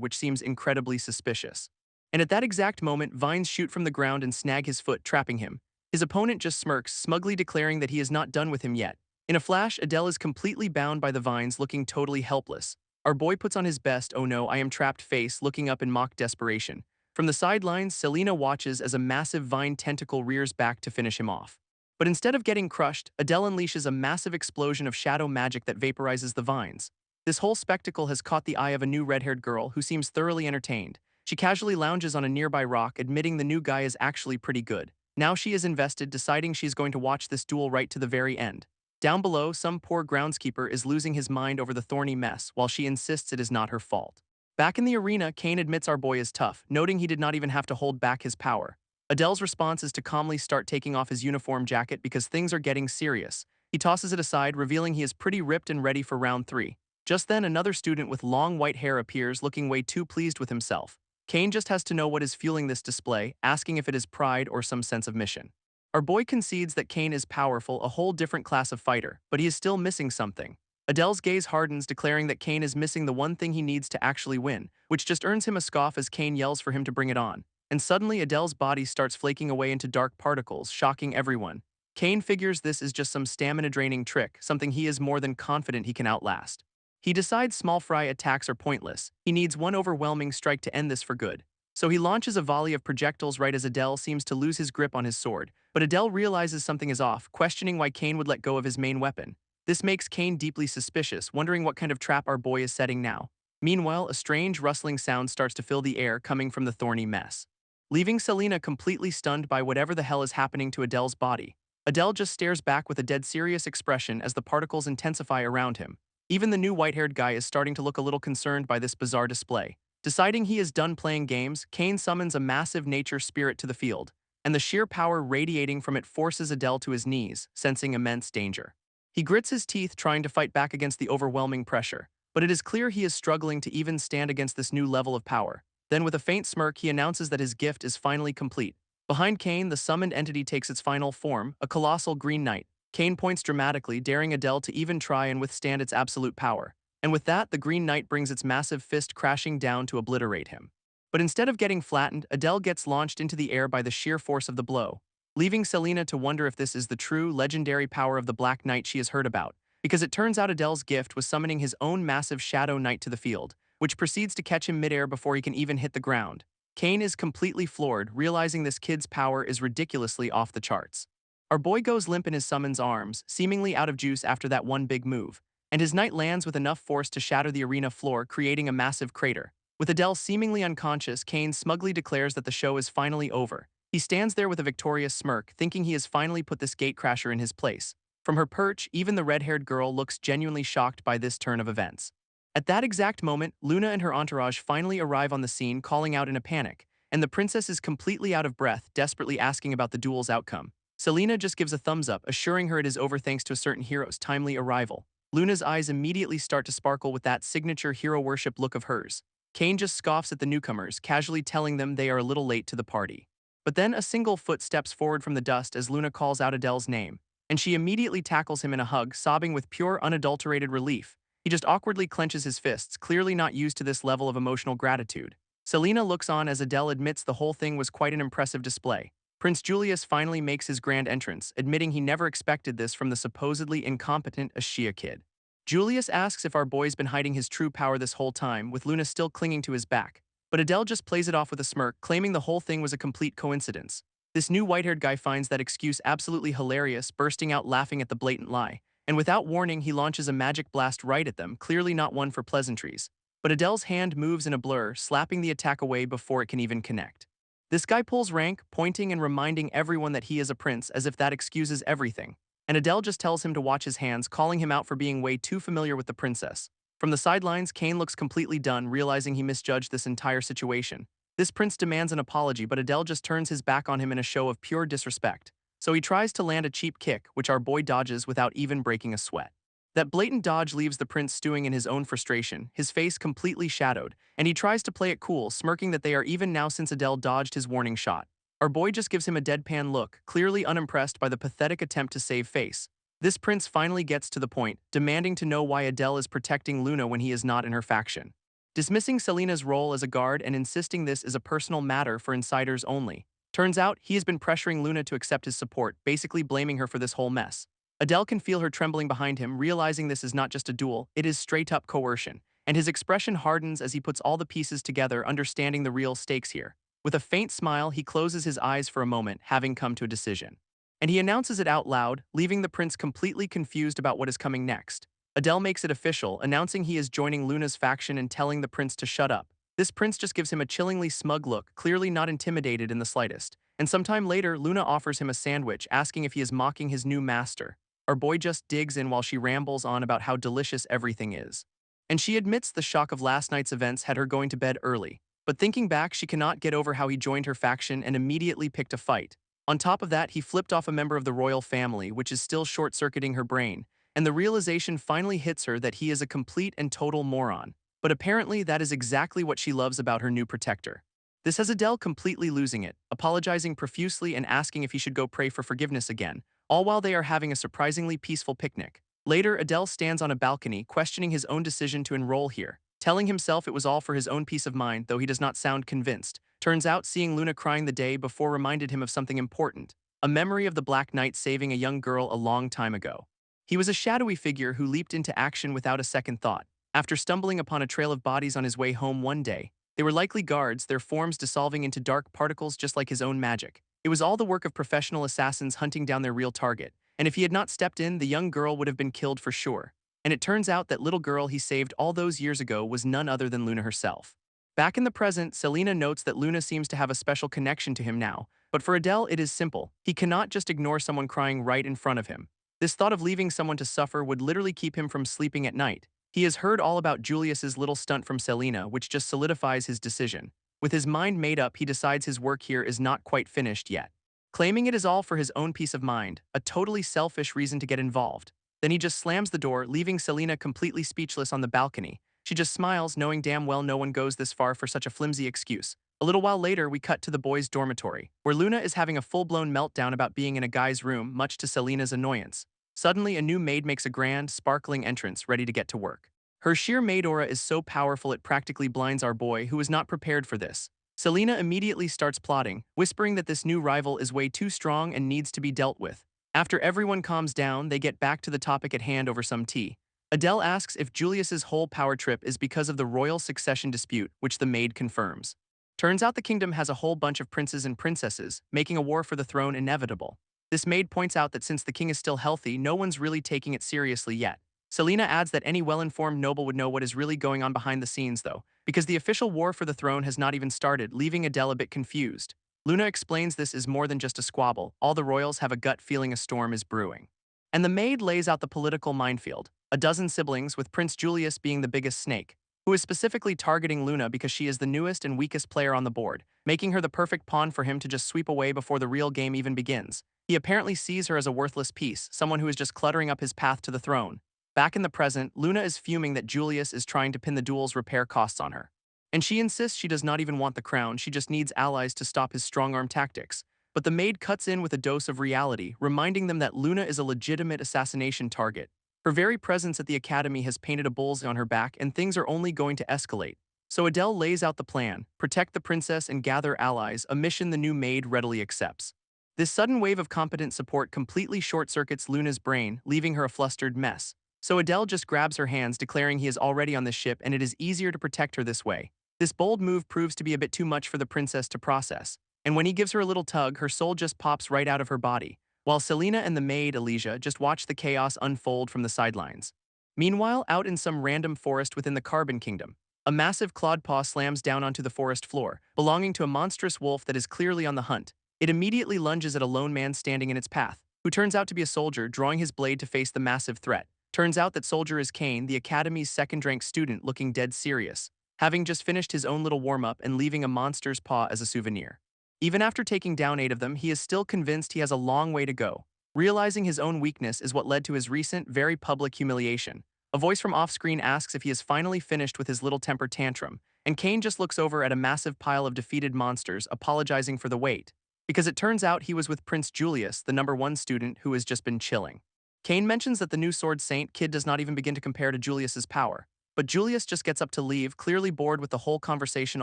Speaker 1: which seems incredibly suspicious. And at that exact moment, vines shoot from the ground and snag his foot, trapping him. His opponent just smirks, smugly declaring that he is not done with him yet. In a flash, Adele is completely bound by the vines, looking totally helpless. Our boy puts on his best "oh no, I am trapped" face, looking up in mock desperation. From the sidelines, Selena watches as a massive vine tentacle rears back to finish him off. But instead of getting crushed, Adele unleashes a massive explosion of shadow magic that vaporizes the vines. This whole spectacle has caught the eye of a new red-haired girl who seems thoroughly entertained. She casually lounges on a nearby rock, admitting the new guy is actually pretty good. Now she is invested, deciding she's going to watch this duel right to the very end. Down below, some poor groundskeeper is losing his mind over the thorny mess, while she insists it is not her fault. Back in the arena, Kane admits our boy is tough, noting he did not even have to hold back his power. Adele's response is to calmly start taking off his uniform jacket because things are getting serious. He tosses it aside, revealing he is pretty ripped and ready for round 3. Just then, another student with long white hair appears, looking way too pleased with himself. Kane just has to know what is fueling this display, asking if it is pride or some sense of mission. Our boy concedes that Kane is powerful, a whole different class of fighter, but he is still missing something. Adele's gaze hardens, declaring that Kane is missing the one thing he needs to actually win, which just earns him a scoff as Kane yells for him to bring it on. And suddenly, Adele's body starts flaking away into dark particles, shocking everyone. Kane figures this is just some stamina-draining trick, something he is more than confident he can outlast. He decides small fry attacks are pointless. He needs one overwhelming strike to end this for good. So he launches a volley of projectiles right as Adele seems to lose his grip on his sword. But Adele realizes something is off, questioning why Kane would let go of his main weapon. This makes Kane deeply suspicious, wondering what kind of trap our boy is setting now. Meanwhile, a strange rustling sound starts to fill the air, coming from the thorny mess, leaving Selena completely stunned by whatever the hell is happening to Adele's body. Adele just stares back with a dead serious expression as the particles intensify around him. Even the new white-haired guy is starting to look a little concerned by this bizarre display. Deciding he is done playing games, Kane summons a massive nature spirit to the field, and the sheer power radiating from it forces Adele to his knees, sensing immense danger. He grits his teeth, trying to fight back against the overwhelming pressure, but it is clear he is struggling to even stand against this new level of power. Then with a faint smirk, he announces that his gift is finally complete. Behind Kane, the summoned entity takes its final form, a colossal green knight. Kane points dramatically, daring Adele to even try and withstand its absolute power. And with that, the Green Knight brings its massive fist crashing down to obliterate him. But instead of getting flattened, Adele gets launched into the air by the sheer force of the blow, leaving Selena to wonder if this is the true, legendary power of the Black Knight she has heard about, because it turns out Adele's gift was summoning his own massive Shadow Knight to the field, which proceeds to catch him midair before he can even hit the ground. Kane is completely floored, realizing this kid's power is ridiculously off the charts. Our boy goes limp in his summon's arms, seemingly out of juice after that one big move, and his knight lands with enough force to shatter the arena floor, creating a massive crater. With Adele seemingly unconscious, Kane smugly declares that the show is finally over. He stands there with a victorious smirk, thinking he has finally put this gatecrasher in his place. From her perch, even the red-haired girl looks genuinely shocked by this turn of events. At that exact moment, Luna and her entourage finally arrive on the scene, calling out in a panic, and the princess is completely out of breath, desperately asking about the duel's outcome. Selena just gives a thumbs up, assuring her it is over thanks to a certain hero's timely arrival. Luna's eyes immediately start to sparkle with that signature hero worship look of hers. Kane just scoffs at the newcomers, casually telling them they are a little late to the party. But then a single foot steps forward from the dust as Luna calls out Adele's name, and she immediately tackles him in a hug, sobbing with pure, unadulterated relief. He just awkwardly clenches his fists, clearly not used to this level of emotional gratitude. Selena looks on as Adele admits the whole thing was quite an impressive display. Prince Julius finally makes his grand entrance, admitting he never expected this from the supposedly incompetent Ashia kid. Julius asks if our boy's been hiding his true power this whole time, with Luna still clinging to his back. But Adele just plays it off with a smirk, claiming the whole thing was a complete coincidence. This new white-haired guy finds that excuse absolutely hilarious, bursting out laughing at the blatant lie. And without warning, he launches a magic blast right at them, clearly not one for pleasantries. But Adele's hand moves in a blur, slapping the attack away before it can even connect. This guy pulls rank, pointing and reminding everyone that he is a prince, as if that excuses everything. And Adele just tells him to watch his hands, calling him out for being way too familiar with the princess. From the sidelines, Kane looks completely done, realizing he misjudged this entire situation. This prince demands an apology, but Adele just turns his back on him in a show of pure disrespect. So he tries to land a cheap kick, which our boy dodges without even breaking a sweat. That blatant dodge leaves the prince stewing in his own frustration, his face completely shadowed, and he tries to play it cool, smirking that they are even now since Adele dodged his warning shot. Our boy just gives him a deadpan look, clearly unimpressed by the pathetic attempt to save face. This prince finally gets to the point, demanding to know why Adele is protecting Luna when he is not in her faction. Dismissing Selina's role as a guard and insisting this is a personal matter for insiders only. Turns out, he has been pressuring Luna to accept his support, basically blaming her for this whole mess. Adele can feel her trembling behind him, realizing this is not just a duel, it is straight-up coercion, and his expression hardens as he puts all the pieces together, understanding the real stakes here. With a faint smile, he closes his eyes for a moment, having come to a decision. And he announces it out loud, leaving the prince completely confused about what is coming next. Adele makes it official, announcing he is joining Luna's faction and telling the prince to shut up. This prince just gives him a chillingly smug look, clearly not intimidated in the slightest. And sometime later, Luna offers him a sandwich, asking if he is mocking his new master. Our boy just digs in while she rambles on about how delicious everything is. And she admits the shock of last night's events had her going to bed early. But thinking back, she cannot get over how he joined her faction and immediately picked a fight. On top of that, he flipped off a member of the royal family, which is still short-circuiting her brain. And the realization finally hits her that he is a complete and total moron. But apparently that is exactly what she loves about her new protector. This has Adele completely losing it, apologizing profusely and asking if he should go pray for forgiveness again, all while they are having a surprisingly peaceful picnic. Later, Adele stands on a balcony, questioning his own decision to enroll here, telling himself it was all for his own peace of mind, though he does not sound convinced. Turns out seeing Luna crying the day before reminded him of something important, a memory of the Black Knight saving a young girl a long time ago. He was a shadowy figure who leaped into action without a second thought. After stumbling upon a trail of bodies on his way home one day, they were likely guards, their forms dissolving into dark particles just like his own magic. It was all the work of professional assassins hunting down their real target, and if he had not stepped in, the young girl would have been killed for sure. And it turns out that little girl he saved all those years ago was none other than Luna herself. Back in the present, Selina notes that Luna seems to have a special connection to him now, but for Adele it is simple. He cannot just ignore someone crying right in front of him. This thought of leaving someone to suffer would literally keep him from sleeping at night. He has heard all about Julius's little stunt from Selina, which just solidifies his decision. With his mind made up, he decides his work here is not quite finished yet. Claiming it is all for his own peace of mind, a totally selfish reason to get involved. Then he just slams the door, leaving Selina completely speechless on the balcony. She just smiles, knowing damn well no one goes this far for such a flimsy excuse. A little while later, we cut to the boys' dormitory, where Luna is having a full-blown meltdown about being in a guy's room, much to Selina's annoyance. Suddenly, a new maid makes a grand, sparkling entrance, ready to get to work. Her sheer maid aura is so powerful it practically blinds our boy, who is not prepared for this. Selina immediately starts plotting, whispering that this new rival is way too strong and needs to be dealt with. After everyone calms down, they get back to the topic at hand over some tea. Adele asks if Julius's whole power trip is because of the royal succession dispute, which the maid confirms. Turns out the kingdom has a whole bunch of princes and princesses, making a war for the throne inevitable. This maid points out that since the king is still healthy, no one's really taking it seriously yet. Selina adds that any well-informed noble would know what is really going on behind the scenes, though, because the official war for the throne has not even started, leaving Adele a bit confused. Luna explains this is more than just a squabble. All the royals have a gut feeling a storm is brewing. And the maid lays out the political minefield. A dozen siblings, with Prince Julius being the biggest snake, who is specifically targeting Luna because she is the newest and weakest player on the board, making her the perfect pawn for him to just sweep away before the real game even begins. He apparently sees her as a worthless piece, someone who is just cluttering up his path to the throne. Back in the present, Luna is fuming that Julius is trying to pin the duel's repair costs on her. And she insists she does not even want the crown, she just needs allies to stop his strong-arm tactics. But the maid cuts in with a dose of reality, reminding them that Luna is a legitimate assassination target. Her very presence at the academy has painted a bullseye on her back, and things are only going to escalate. So Adele lays out the plan: protect the princess and gather allies, a mission the new maid readily accepts. This sudden wave of competent support completely short-circuits Luna's brain, leaving her a flustered mess. So Adele just grabs her hands, declaring he is already on this ship and it is easier to protect her this way. This bold move proves to be a bit too much for the princess to process. And when he gives her a little tug, her soul just pops right out of her body, while Selena and the maid, Alicia, just watch the chaos unfold from the sidelines. Meanwhile, out in some random forest within the Carbon Kingdom, a massive clawed paw slams down onto the forest floor, belonging to a monstrous wolf that is clearly on the hunt. It immediately lunges at a lone man standing in its path, who turns out to be a soldier drawing his blade to face the massive threat. Turns out that soldier is Kane, the academy's second-rank student, looking dead serious, having just finished his own little warm-up and leaving a monster's paw as a souvenir. Even after taking down 8 of them, he is still convinced he has a long way to go. Realizing his own weakness is what led to his recent, very public humiliation. A voice from off-screen asks if he is finally finished with his little temper tantrum, and Kane just looks over at a massive pile of defeated monsters, apologizing for the wait, because it turns out he was with Prince Julius, the #1 student who has just been chilling. Kane mentions that the new Sword Saint kid does not even begin to compare to Julius's power, but Julius just gets up to leave, clearly bored with the whole conversation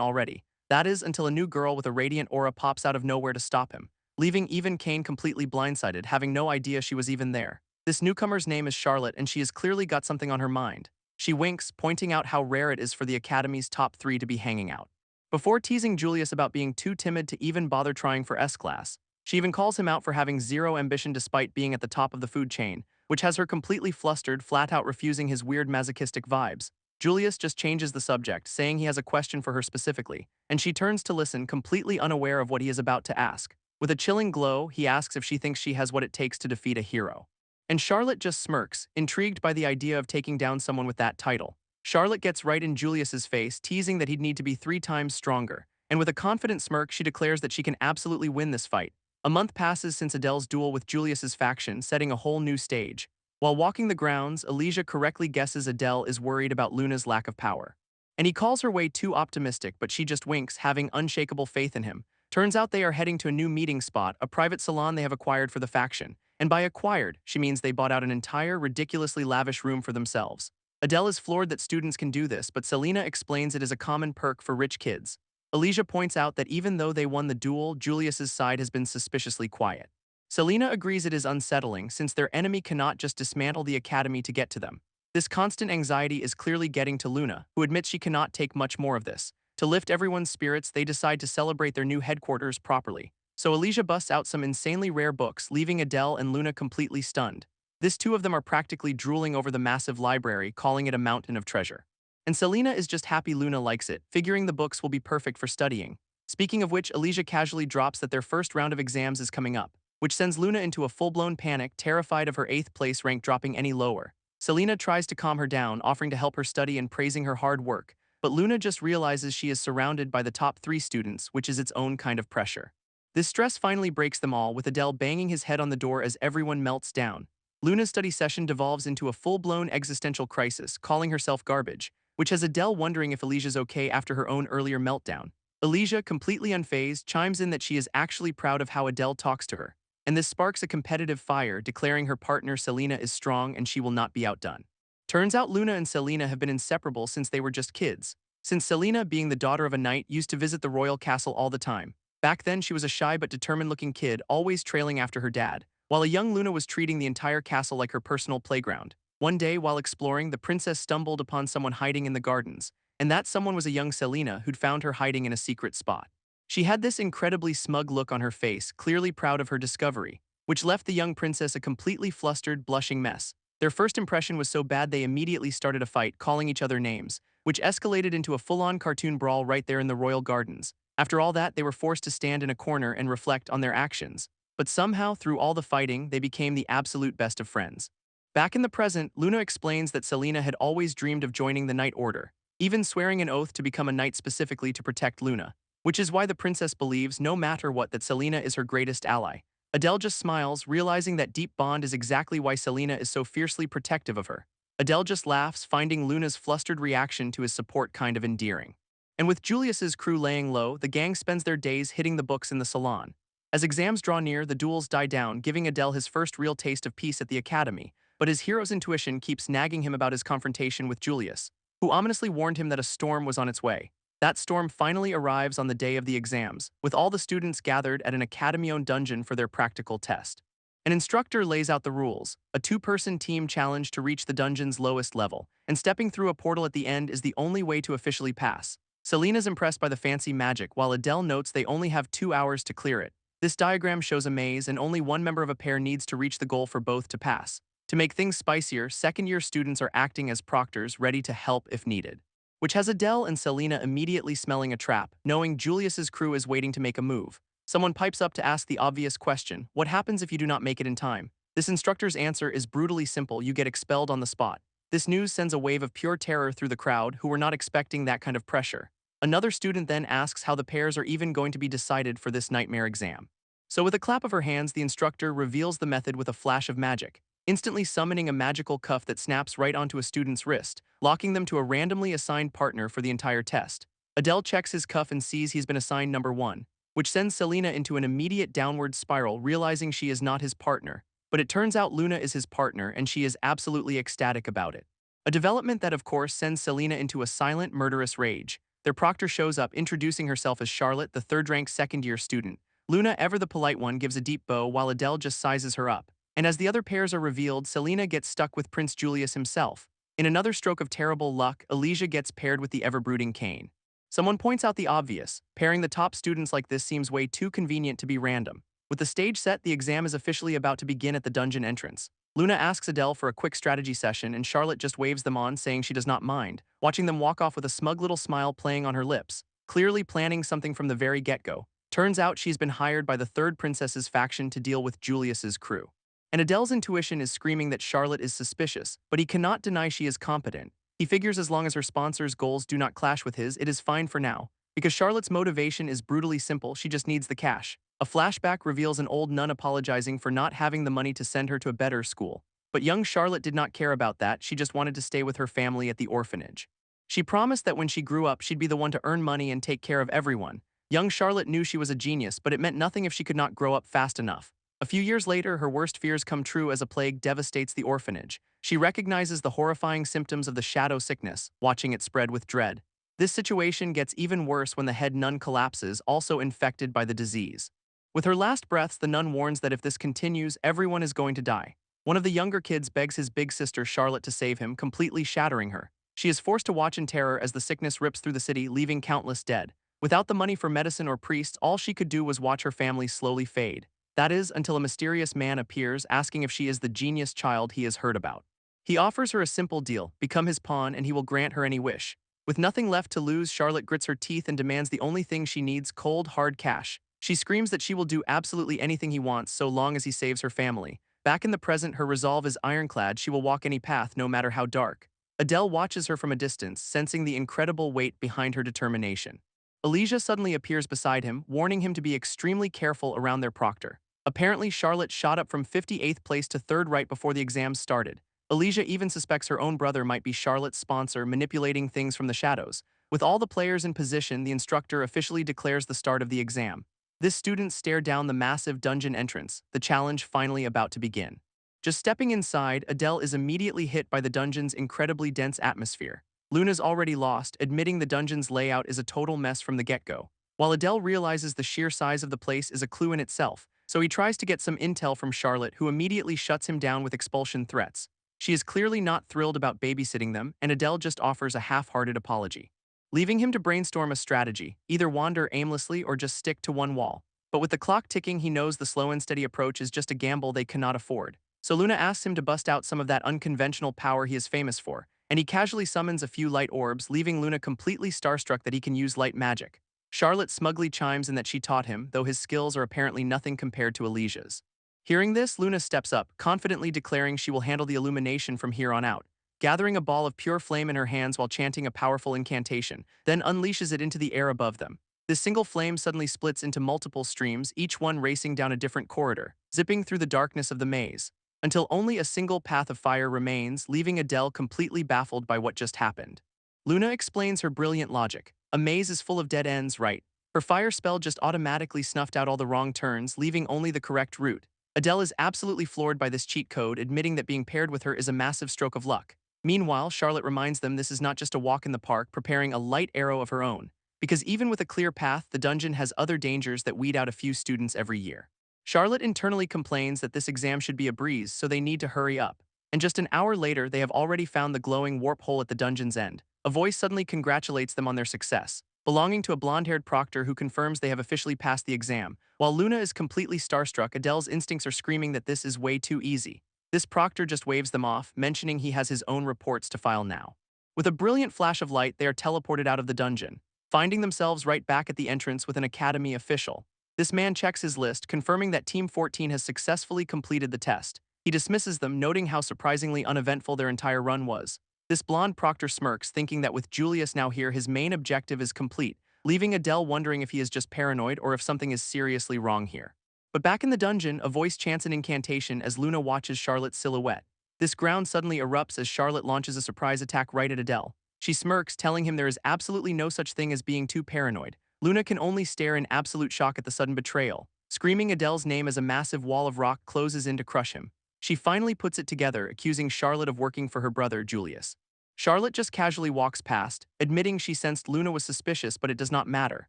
Speaker 1: already. That is, until a new girl with a radiant aura pops out of nowhere to stop him, leaving even Kane completely blindsided, having no idea she was even there. This newcomer's name is Charlotte, and she has clearly got something on her mind. She winks, pointing out how rare it is for the Academy's top 3 to be hanging out. Before teasing Julius about being too timid to even bother trying for S-class, she even calls him out for having zero ambition despite being at the top of the food chain, which has her completely flustered, flat out refusing his weird masochistic vibes. Julius just changes the subject, saying he has a question for her specifically, and she turns to listen, completely unaware of what he is about to ask. With a chilling glow, he asks if she thinks she has what it takes to defeat a hero. And Charlotte just smirks, intrigued by the idea of taking down someone with that title. Charlotte gets right in Julius's face, teasing that he'd need to be 3 times stronger, and with a confident smirk, she declares that she can absolutely win this fight. A month passes since Adele's duel with Julius's faction, setting a whole new stage. While walking the grounds, Alicia correctly guesses Adele is worried about Luna's lack of power. And he calls her way too optimistic, but she just winks, having unshakable faith in him. Turns out they are heading to a new meeting spot, a private salon they have acquired for the faction. And by acquired, she means they bought out an entire, ridiculously lavish room for themselves. Adele is floored that students can do this, but Selena explains it is a common perk for rich kids. Alicia points out that even though they won the duel, Julius's side has been suspiciously quiet. Selena agrees it is unsettling since their enemy cannot just dismantle the academy to get to them. This constant anxiety is clearly getting to Luna, who admits she cannot take much more of this. To lift everyone's spirits, they decide to celebrate their new headquarters properly. So Alicia busts out some insanely rare books, leaving Adele and Luna completely stunned. This 2 of them are practically drooling over the massive library, calling it a mountain of treasure. And Selena is just happy Luna likes it, figuring the books will be perfect for studying. Speaking of which, Alicia casually drops that their first round of exams is coming up, which sends Luna into a full-blown panic, terrified of her 8th place rank dropping any lower. Selena tries to calm her down, offering to help her study and praising her hard work, but Luna just realizes she is surrounded by the top 3 students, which is its own kind of pressure. This stress finally breaks them all, with Adele banging his head on the door as everyone melts down. Luna's study session devolves into a full-blown existential crisis, calling herself garbage, which has Adele wondering if Alicia's okay after her own earlier meltdown. Alicia, completely unfazed, chimes in that she is actually proud of how Adele talks to her, and this sparks a competitive fire, declaring her partner Selena is strong and she will not be outdone. Turns out Luna and Selena have been inseparable since they were just kids. Since Selena, being the daughter of a knight, used to visit the royal castle all the time. Back then, she was a shy but determined-looking kid, always trailing after her dad, while a young Luna was treating the entire castle like her personal playground. One day, while exploring, the princess stumbled upon someone hiding in the gardens, and that someone was a young Selena who'd found her hiding in a secret spot. She had this incredibly smug look on her face, clearly proud of her discovery, which left the young princess a completely flustered, blushing mess. Their first impression was so bad they immediately started a fight, calling each other names, which escalated into a full-on cartoon brawl right there in the royal gardens. After all that, they were forced to stand in a corner and reflect on their actions. But somehow, through all the fighting, they became the absolute best of friends. Back in the present, Luna explains that Selena had always dreamed of joining the Knight Order, even swearing an oath to become a knight specifically to protect Luna, which is why the princess believes, no matter what, that Selena is her greatest ally. Adele just smiles, realizing that deep bond is exactly why Selena is so fiercely protective of her. Adele just laughs, finding Luna's flustered reaction to his support kind of endearing. And with Julius's crew laying low, the gang spends their days hitting the books in the salon. As exams draw near, the duels die down, giving Adele his first real taste of peace at the academy, but his hero's intuition keeps nagging him about his confrontation with Julius, who ominously warned him that a storm was on its way. That storm finally arrives on the day of the exams, with all the students gathered at an academy-owned dungeon for their practical test. An instructor lays out the rules, a 2-person team challenge to reach the dungeon's lowest level, and stepping through a portal at the end is the only way to officially pass. Selena's impressed by the fancy magic while Adele notes they only have 2 hours to clear it. This diagram shows a maze and only one member of a pair needs to reach the goal for both to pass. To make things spicier, second-year students are acting as proctors ready to help if needed. Which has Adele and Selena immediately smelling a trap, knowing Julius's crew is waiting to make a move. Someone pipes up to ask the obvious question, what happens if you do not make it in time? This instructor's answer is brutally simple, you get expelled on the spot. This news sends a wave of pure terror through the crowd who were not expecting that kind of pressure. Another student then asks how the pairs are even going to be decided for this nightmare exam. So with a clap of her hands, the instructor reveals the method with a flash of magic, instantly summoning a magical cuff that snaps right onto a student's wrist, locking them to a randomly assigned partner for the entire test. Adele checks his cuff and sees he's been assigned number 1, which sends Selena into an immediate downward spiral, realizing she is not his partner. But it turns out Luna is his partner and she is absolutely ecstatic about it. A development that of course sends Selena into a silent, murderous rage. Their proctor shows up, introducing herself as Charlotte, the third-ranked second-year student. Luna, ever the polite one, gives a deep bow while Adele just sizes her up. And as the other pairs are revealed, Selena gets stuck with Prince Julius himself. In another stroke of terrible luck, Elysia gets paired with the ever-brooding Cain. Someone points out the obvious. Pairing the top students like this seems way too convenient to be random. With the stage set, the exam is officially about to begin at the dungeon entrance. Luna asks Adele for a quick strategy session and Charlotte just waves them on, saying she does not mind, watching them walk off with a smug little smile playing on her lips, clearly planning something from the very get-go. Turns out she's been hired by the third princess's faction to deal with Julius's crew. And Adele's intuition is screaming that Charlotte is suspicious, but he cannot deny she is competent. He figures as long as her sponsor's goals do not clash with his, it is fine for now. Because Charlotte's motivation is brutally simple, she just needs the cash. A flashback reveals an old nun apologizing for not having the money to send her to a better school. But young Charlotte did not care about that, she just wanted to stay with her family at the orphanage. She promised that when she grew up she'd be the one to earn money and take care of everyone. Young Charlotte knew she was a genius, but it meant nothing if she could not grow up fast enough. A few years later, her worst fears come true as a plague devastates the orphanage. She recognizes the horrifying symptoms of the shadow sickness, watching it spread with dread. This situation gets even worse when the head nun collapses, also infected by the disease. With her last breaths, the nun warns that if this continues, everyone is going to die. One of the younger kids begs his big sister Charlotte to save him, completely shattering her. She is forced to watch in terror as the sickness rips through the city, leaving countless dead. Without the money for medicine or priests, all she could do was watch her family slowly fade. That is, until a mysterious man appears, asking if she is the genius child he has heard about. He offers her a simple deal, become his pawn and he will grant her any wish. With nothing left to lose, Charlotte grits her teeth and demands the only thing she needs, cold, hard cash. She screams that she will do absolutely anything he wants so long as he saves her family. Back in the present, her resolve is ironclad, she will walk any path no matter how dark. Adele watches her from a distance, sensing the incredible weight behind her determination. Elysia suddenly appears beside him, warning him to be extremely careful around their proctor. Apparently, Charlotte shot up from 58th place to 3rd right before the exams started. Elysia even suspects her own brother might be Charlotte's sponsor, manipulating things from the shadows. With all the players in position, the instructor officially declares the start of the exam. This students stare down the massive dungeon entrance, the challenge finally about to begin. Just stepping inside, Adele is immediately hit by the dungeon's incredibly dense atmosphere. Luna's already lost, admitting the dungeon's layout is a total mess from the get-go. While Adele realizes the sheer size of the place is a clue in itself, so he tries to get some intel from Charlotte, who immediately shuts him down with expulsion threats. She is clearly not thrilled about babysitting them, and Adele just offers a half-hearted apology, leaving him to brainstorm a strategy, either wander aimlessly or just stick to one wall. But with the clock ticking, he knows the slow and steady approach is just a gamble they cannot afford. So Luna asks him to bust out some of that unconventional power he is famous for, and he casually summons a few light orbs, leaving Luna completely starstruck that he can use light magic. Charlotte smugly chimes in that she taught him, though his skills are apparently nothing compared to Elysia's. Hearing this, Luna steps up, confidently declaring she will handle the illumination from here on out, gathering a ball of pure flame in her hands while chanting a powerful incantation, then unleashes it into the air above them. This single flame suddenly splits into multiple streams, each one racing down a different corridor, zipping through the darkness of the maze, until only a single path of fire remains, leaving Adele completely baffled by what just happened. Luna explains her brilliant logic. A maze is full of dead ends, right? Her fire spell just automatically snuffed out all the wrong turns, leaving only the correct route. Adele is absolutely floored by this cheat code, admitting that being paired with her is a massive stroke of luck. Meanwhile, Charlotte reminds them this is not just a walk in the park, preparing a light arrow of her own. Because even with a clear path, the dungeon has other dangers that weed out a few students every year. Charlotte internally complains that this exam should be a breeze, so they need to hurry up. And just an hour later, they have already found the glowing warp hole at the dungeon's end. A voice suddenly congratulates them on their success. belonging to a blonde-haired proctor who confirms they have officially passed the exam. While Luna is completely starstruck, Adele's instincts are screaming that this is way too easy. This proctor just waves them off, mentioning he has his own reports to file now. With a brilliant flash of light, they are teleported out of the dungeon, finding themselves right back at the entrance with an academy official. This man checks his list, confirming that Team 14 has successfully completed the test. He dismisses them, noting how surprisingly uneventful their entire run was. This blonde proctor smirks, thinking that with Julius now here, his main objective is complete, leaving Adele wondering if he is just paranoid or if something is seriously wrong here. But back in the dungeon, a voice chants an incantation as Luna watches Charlotte's silhouette. This ground suddenly erupts as Charlotte launches a surprise attack right at Adele. She smirks, telling him there is absolutely no such thing as being too paranoid. Luna can only stare in absolute shock at the sudden betrayal. Screaming Adele's name as a massive wall of rock closes in to crush him. She finally puts it together, accusing Charlotte of working for her brother, Julius. Charlotte just casually walks past, admitting she sensed Luna was suspicious, but it does not matter.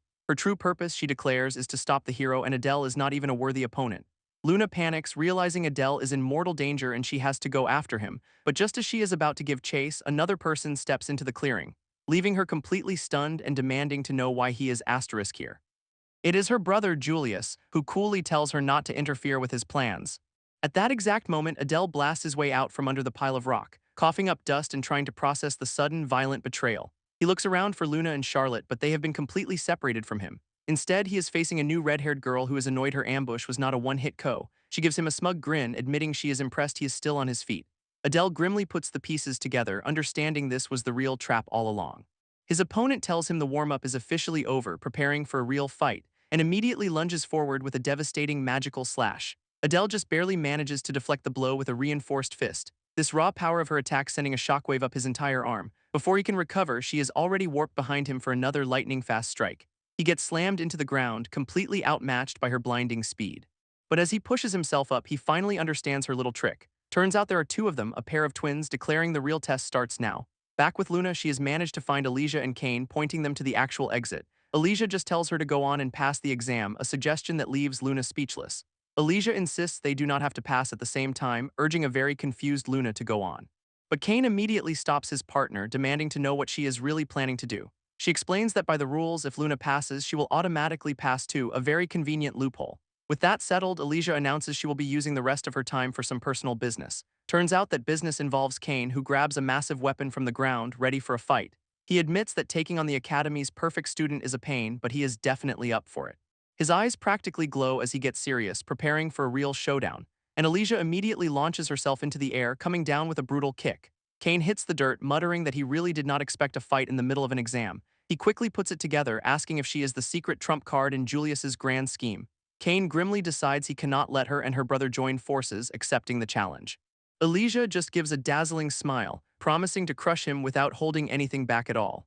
Speaker 1: Her true purpose, she declares, is to stop the hero, and Adele is not even a worthy opponent. Luna panics, realizing Adele is in mortal danger and she has to go after him, but just as she is about to give chase, another person steps into the clearing, leaving her completely stunned and demanding to know why he is asterisk here. It is her brother, Julius, who coolly tells her not to interfere with his plans. At that exact moment, Adele blasts his way out from under the pile of rock, coughing up dust and trying to process the sudden, violent betrayal. He looks around for Luna and Charlotte, but they have been completely separated from him. Instead, he is facing a new red-haired girl who has annoyed her ambush was not a one-hit KO. She gives him a smug grin, admitting she is impressed he is still on his feet. Adele grimly puts the pieces together, understanding this was the real trap all along. His opponent tells him the warm-up is officially over, preparing for a real fight, and immediately lunges forward with a devastating magical slash. Adele just barely manages to deflect the blow with a reinforced fist. This raw power of her attack sending a shockwave up his entire arm. Before he can recover, she is already warped behind him for another lightning-fast strike. He gets slammed into the ground, completely outmatched by her blinding speed. But as he pushes himself up, he finally understands her little trick. Turns out there are two of them, a pair of twins, declaring the real test starts now. Back with Luna, she has managed to find Elijah and Kane, pointing them to the actual exit. Elijah just tells her to go on and pass the exam, a suggestion that leaves Luna speechless. Elijah insists they do not have to pass at the same time, urging a very confused Luna to go on. But Kane immediately stops his partner, demanding to know what she is really planning to do. She explains that by the rules, if Luna passes, she will automatically pass too, a very convenient loophole. With that settled, Elijah announces she will be using the rest of her time for some personal business. Turns out that business involves Kane, who grabs a massive weapon from the ground, ready for a fight. He admits that taking on the Academy's perfect student is a pain, but he is definitely up for it. His eyes practically glow as he gets serious, preparing for a real showdown, and Elijah immediately launches herself into the air, coming down with a brutal kick. Kane hits the dirt, muttering that he really did not expect a fight in the middle of an exam. He quickly puts it together, asking if she is the secret trump card in Julius's grand scheme. Kane grimly decides he cannot let her and her brother join forces, accepting the challenge. Elijah just gives a dazzling smile, promising to crush him without holding anything back at all.